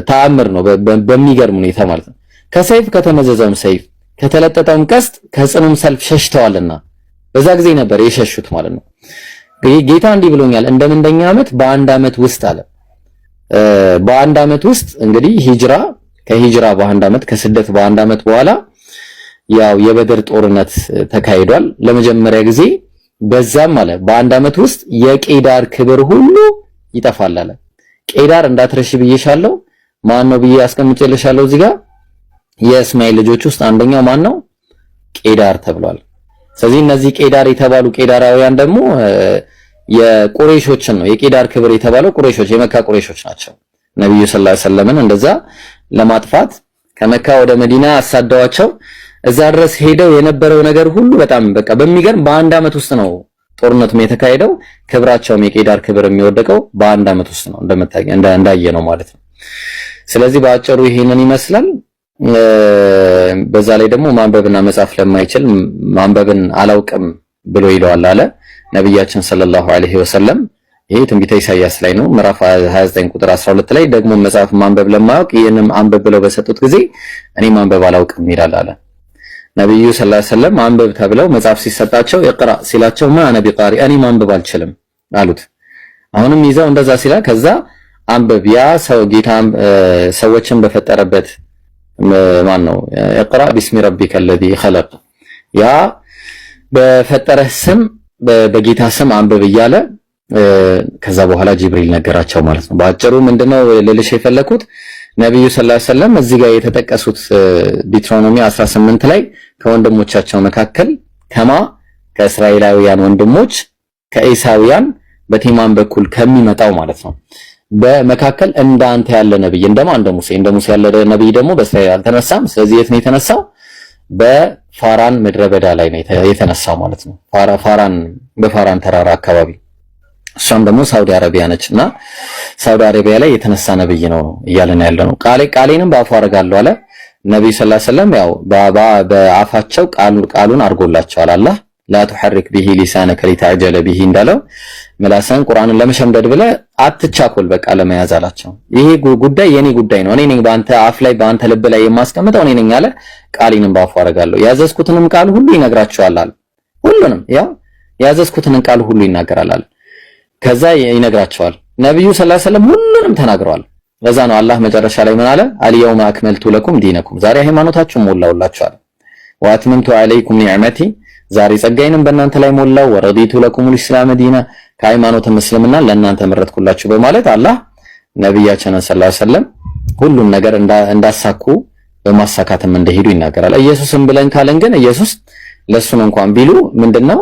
ተአምር ነው። በሚገርም ሁኔታ ማለት ነው። ከሰይፍ ከተመዘዘም ሰይፍ ከተለጠጠም ቀስት ከጽኑም ሰልፍ ሸሽተዋልና በዛ ጊዜ ነበር የሸሹት ማለት ነው። ጌታ እንዲህ ብሎኛል፣ እንደምንደኛ ዓመት በአንድ ዓመት ውስጥ አለ። በአንድ ዓመት ውስጥ እንግዲህ ከሂጅራ በአንድ ዓመት ከስደት በአንድ ዓመት በኋላ ያው የበድር ጦርነት ተካሂዷል ለመጀመሪያ ጊዜ። በዛም አለ በአንድ ዓመት ውስጥ የቄዳር ክብር ሁሉ ይጠፋል አለ። ቄዳር እንዳትረሺ ብዬሻለሁ። ማን ነው ብዬ አስቀምጬልሻለሁ እዚህ ጋር። የእስማኤል ልጆች ውስጥ አንደኛው ማን ነው? ቄዳር ተብሏል። ስለዚህ እነዚህ ቄዳር የተባሉ ቄዳራውያን ደግሞ የቁረይሾችን ነው። የቄዳር ክብር የተባለው ቁረይሾች የመካ ቁረይሾች ናቸው። ነብዩ ሰለላሁ ዐለይሂ ወሰለምን እንደዛ ለማጥፋት ከመካ ወደ መዲና አሳደዋቸው። እዛ ድረስ ሄደው የነበረው ነገር ሁሉ በጣም በቃ በሚገርም በአንድ ዓመት ውስጥ ነው ጦርነቱም የተካሄደው። ክብራቸውም የቄዳር ክብር የሚወደቀው በአንድ ዓመት ውስጥ ነው እንዳየ ነው ማለት ነው። ስለዚህ በአጭሩ ይሄንን ይመስላል። በዛ ላይ ደግሞ ማንበብና መጻፍ ለማይችል ማንበብን አላውቅም ብሎ ይለዋል አለ ነብያችን ሰለላሁ ዐለይሂ ወሰለም። ይሄ ትንቢተ ኢሳይያስ ላይ ነው ምዕራፍ 29 ቁጥር 12 ላይ ደግሞ መጻፍ ማንበብ ለማያውቅ ይሄንም አንበብ ብለው በሰጡት ጊዜ እኔ ማንበብ አላውቅም ይላል አለ ነብዩ ሰለላሁ ዐለይሂ ወሰለም። አንበብ ተብለው መጻፍ ሲሰጣቸው ይቅራ ሲላቸው ማነ ቢቃሪ እኔ ማንበብ አልችልም አሉት። አሁንም ይዘው እንደዛ ሲላ ከዛ አንበብ ያ ሰው ጌታ ሰዎችን በፈጠረበት ማን ነው ይቅራ ቢስሚ ረቢከ الذي خلق ያ በፈጠረህ ስም በጌታ ስም አንበብ እያለ ከዛ በኋላ ጅብሪል ነገራቸው ማለት ነው። በአጭሩ ምንድነው ልልሽ የፈለኩት ነብዩ ሰለላሁ ዐለይሂ ወሰለም እዚህ ጋር የተጠቀሱት ዲትሮኖሚ 18 ላይ ከወንድሞቻቸው መካከል ከእስራኤላውያን ወንድሞች ከኢሳውያን በቴማን በኩል ከሚመጣው ማለት ነው በመካከል እንዳንተ ያለ ነብይ እንደ ሙሴ ያለ ነብይ ደግሞ በእስራኤል አልተነሳም። ስለዚህ የት ነው የተነሳው? በፋራን ምድረ በዳ ላይ ነው የተነሳው ማለት ነው። በፋራን ተራራ አካባቢ እሷም ደግሞ ሳውዲ አረቢያ ነችና ሳውዲ አረቢያ ላይ የተነሳ ነብይ ነው እያለን ያለ ነው። ቃሌንም በአፉ አረጋለሁ አለ ነብዩ ሰለላሁ ዐለይሂ ወሰለም። ያው በአፋቸው ቃሉን አርጎላቸዋል አላህ ላ تحرك به لسانك لتعجل به እንዳለው ምላስን ቁርአንን ለመሸምደድ ብለ አትቻኮል በቃ ለመያዝ አላቸው። ይሄ ጉዳይ የኔ ጉዳይ ነው፣ እኔ ነኝ በአንተ አፍ ላይ በአንተ ልብ ላይ የማስቀምጠው እኔ ነኝ አለ። ቃሌንም በአፉ አረጋለሁ ያዘዝኩትንም ቃል ሁሉ ይነግራቸዋል አለ። ሁሉንም ያው ያዘዝኩትን ቃል ሁሉ ይናገራል አለ። ከዛ ይነግራቸዋል። ነብዩ ሰለላሁ ዐለይሂ ወሰለም ሁሉንም ተናግረዋል። ለዛ ነው አላህ መጨረሻ ላይ ምን አለ? አልየውመ አክመልቱ ለኩም ዲነኩም ዛሬ ሃይማኖታችሁን ሞላውላችሁ አለ። ወአትመምቱ ዐለይኩም ኒዕመቲ ዛሬ ጸጋዬንም በእናንተ ላይ ሞላው ወረዲቱ ለኩሙል ኢስላም ዲና ከሃይማኖት እስልምና ለእናንተ መረጥኩላችሁ በማለት አላህ ነብያችንን ሰለላሁ ዐለይሂ ወሰለም ሁሉም ነገር እንዳሳኩ በማሳካትም እንደሄዱ ይናገራል። ኢየሱስም ብለን ካለን ግን ኢየሱስ ለሱን እንኳን ቢሉ ምንድነው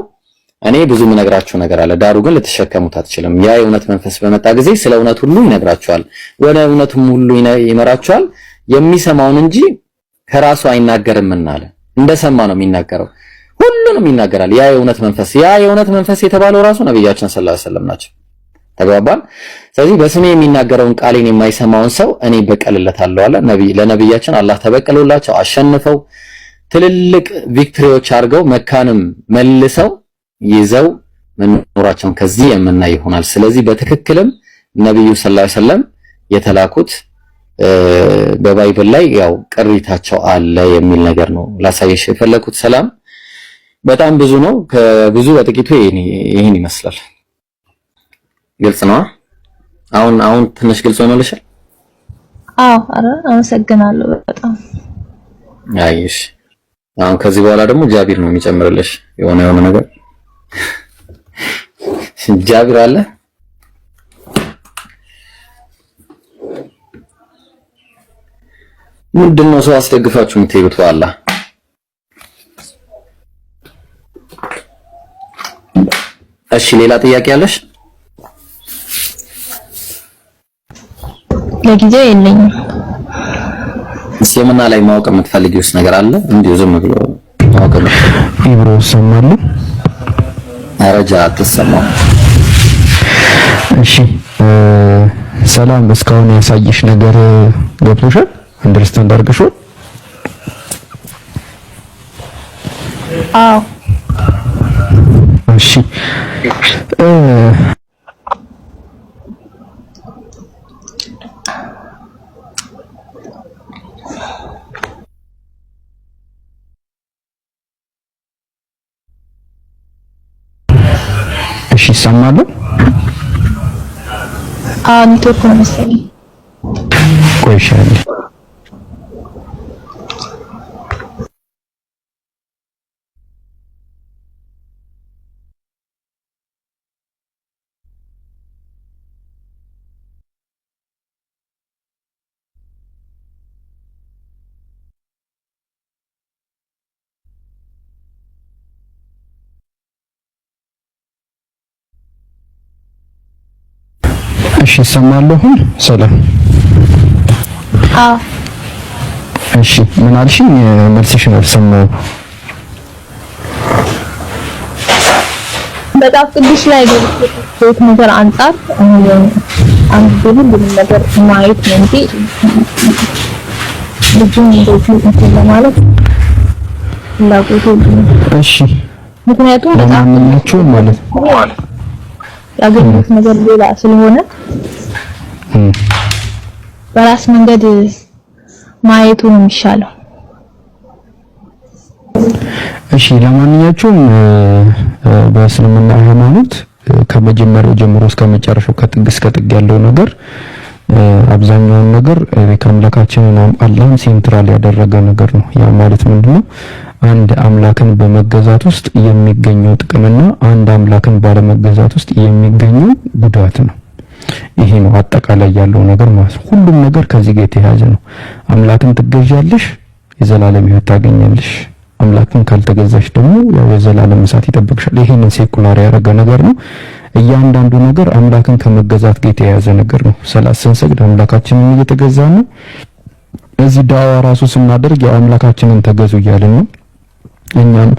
እኔ ብዙ ምነግራችሁ ነገር አለ፣ ዳሩ ግን ልትሸከሙት አትችልም። ያ የእውነት መንፈስ በመጣ ጊዜ ስለ እውነት ሁሉ ይነግራችኋል፣ ወደ እውነቱም ሁሉ ይመራችኋል። የሚሰማውን እንጂ ከራሱ አይናገርምና አለ። እንደሰማ ነው የሚናገረው፣ ሁሉንም ይናገራል። ያ የእውነት መንፈስ የተባለው ራሱ ነብያችን ሰለላሁ ዐለይሂ ወሰለም ናቸው። ተግባባን። ስለዚህ በስሜ የሚናገረውን ቃሌን የማይሰማውን ሰው እኔ በቀልለታለሁ አለ። ለነብያችን አላህ ተበቀሎላቸው አሸንፈው ትልልቅ ቪክቶሪዎች አድርገው መካንም መልሰው ይዘው መኖራቸውን ከዚህ የምናይ ይሆናል። ስለዚህ በትክክልም ነብዩ ሰለላሁ ዐለይሂ ወሰለም የተላኩት በባይብል ላይ ያው ቅሪታቸው አለ የሚል ነገር ነው ላሳየሽ የፈለኩት። ሰላም በጣም ብዙ ነው። ከብዙ በጥቂቱ ይሄን ይመስላል። ግልጽ ነው። አሁን ትንሽ ግልጽ ሆኖልሻል? አዎ፣ አረ አመሰግናለሁ በጣም። አይሽ አሁን ከዚህ በኋላ ደግሞ ጃቢር ነው የሚጨምርልሽ የሆነ ነገር ጃቢር አለ። ምንድነው ሰው አስደግፋችሁ የምትሄዱት? ዋላ እሺ፣ ሌላ ጥያቄ አለሽ? ለጊዜው የለኝም። እስልምና ላይ ማወቅ የምትፈልጊውስ ነገር አለ? እንዲሁ ዝም ብሎ ማወቅ ነው። ኢብሮ ሰማሉ አረጃ አትሰማም። እሺ ሰላም፣ እስካሁን ያሳየሽ ነገር ገብቶሻል? አንደርስታንድ አድርገሽው? አዎ። እሺ እሺ ይሰማሉ? ኔትወርክ ነው መሰለኝ። ቆይሻል። እሺ ይሰማሉ? ሰላም። አዎ። እሺ ምን አልሽኝ? መልስሽን አልሰማሁም። በጣም ቅዱስ ላይ ገብቶት ነገር አንጻር አንድ ሁሉንም ነገር ማየት ነው እንጂ ልጁን እንደዚህ እንትን ለማለት ፍላጎቱ እሺ። ምክንያቱም በጣም ምንላችሁ ማለት ያገኙት ነገር ሌላ ስለሆነ በራስ መንገድ ማየቱ ነው የሚሻለው። እሺ ለማንኛውም በእስልምና ሃይማኖት ከመጀመሪያው ጀምሮ እስከ መጨረሻው ከጥግ እስከ ጥግ ያለው ነገር አብዛኛውን ነገር ከአምላካችንና አላህን ሴንትራል ያደረገ ነገር ነው። ያ ማለት ምንድነው? አንድ አምላክን በመገዛት ውስጥ የሚገኘው ጥቅምና አንድ አምላክን ባለመገዛት ውስጥ የሚገኘው ጉዳት ነው። ይሄ ነው አጠቃላይ ያለው ነገር ማለት ነው። ሁሉም ነገር ከዚህ ጋር የተያያዘ ነው። አምላክን ትገዣለሽ፣ የዘላለም ሕይወት ታገኛለሽ። አምላክን ካልተገዛሽ ደግሞ ያው የዘላለም እሳት ይጠብቅሻል። ይሄንን ሴኩላር ያደረገ ነገር ነው። እያንዳንዱ ነገር አምላክን ከመገዛት ጋር የተያያዘ ነገር ነው። ሰላት ስንሰግድ አምላካችንን እየተገዛን ነው። እዚህ ዳዋ ራሱ ስናደርግ ያው አምላካችንን ተገዙ እያልን ነው። እኛም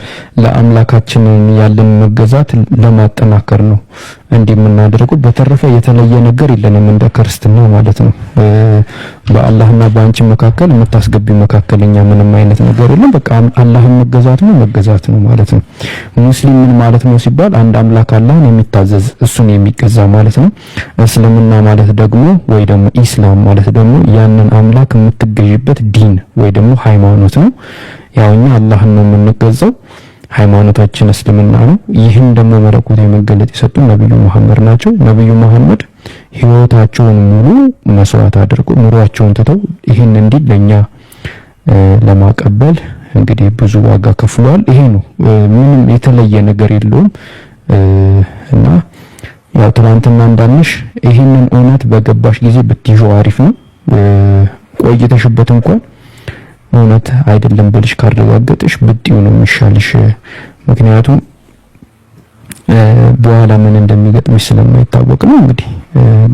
ለአምላካችን ያለን መገዛት ለማጠናከር ነው እንዲህ የምናደርገው። በተረፈ የተለየ ነገር የለንም እንደ ክርስትና ማለት ነው። በአላህና በአንቺ መካከል የምታስገቢው መካከለኛ ምንም አይነት ነገር የለም። በቃ አላህን መገዛት ነው ማለት ነው። ሙስሊም ምን ማለት ነው ሲባል አንድ አምላክ አላህን የሚታዘዝ እሱን የሚገዛ ማለት ነው። እስልምና ማለት ደግሞ ወይ ደግሞ ኢስላም ማለት ደግሞ ያንን አምላክ የምትገዥበት ዲን ወይ ደግሞ ሃይማኖት ነው። ያው እኛ አላህን ነው የምንገዛው፣ ሃይማኖታችን እስልምና ነው። ይህን ደግሞ መለኮታዊ መገለጥ የሰጡን ነብዩ መሐመድ ናቸው። ነብዩ መሐመድ ህይወታቸውን ሙሉ መስዋዕት አድርገው ኑሯቸውን ትተው ይህን እንዲህ ለኛ ለማቀበል እንግዲህ ብዙ ዋጋ ከፍሏል። ይሄ ነው ምንም የተለየ ነገር የለውም። እና ያው ትናንትና እንዳልንሽ ይሄንን እውነት በገባሽ ጊዜ ብትይዥው አሪፍ ነው። ቆይተሽበት እንኳን እውነት አይደለም ብልሽ ካረጋገጥሽ ብትይው ነው የሚሻልሽ። ምክንያቱም በኋላ ምን እንደሚገጥምሽ ስለማይታወቅ ነው። እንግዲህ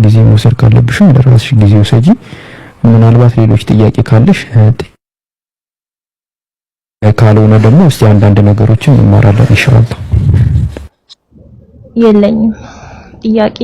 ጊዜ መውሰድ ካለብሽ ለራስሽ ጊዜ ውሰጂ። ምናልባት ሌሎች ጥያቄ ካለሽ ካልሆነ ደግሞ እስቲ አንዳንድ ነገሮችን እንማራለን ኢንሻአላህ። የለኝም ጥያቄ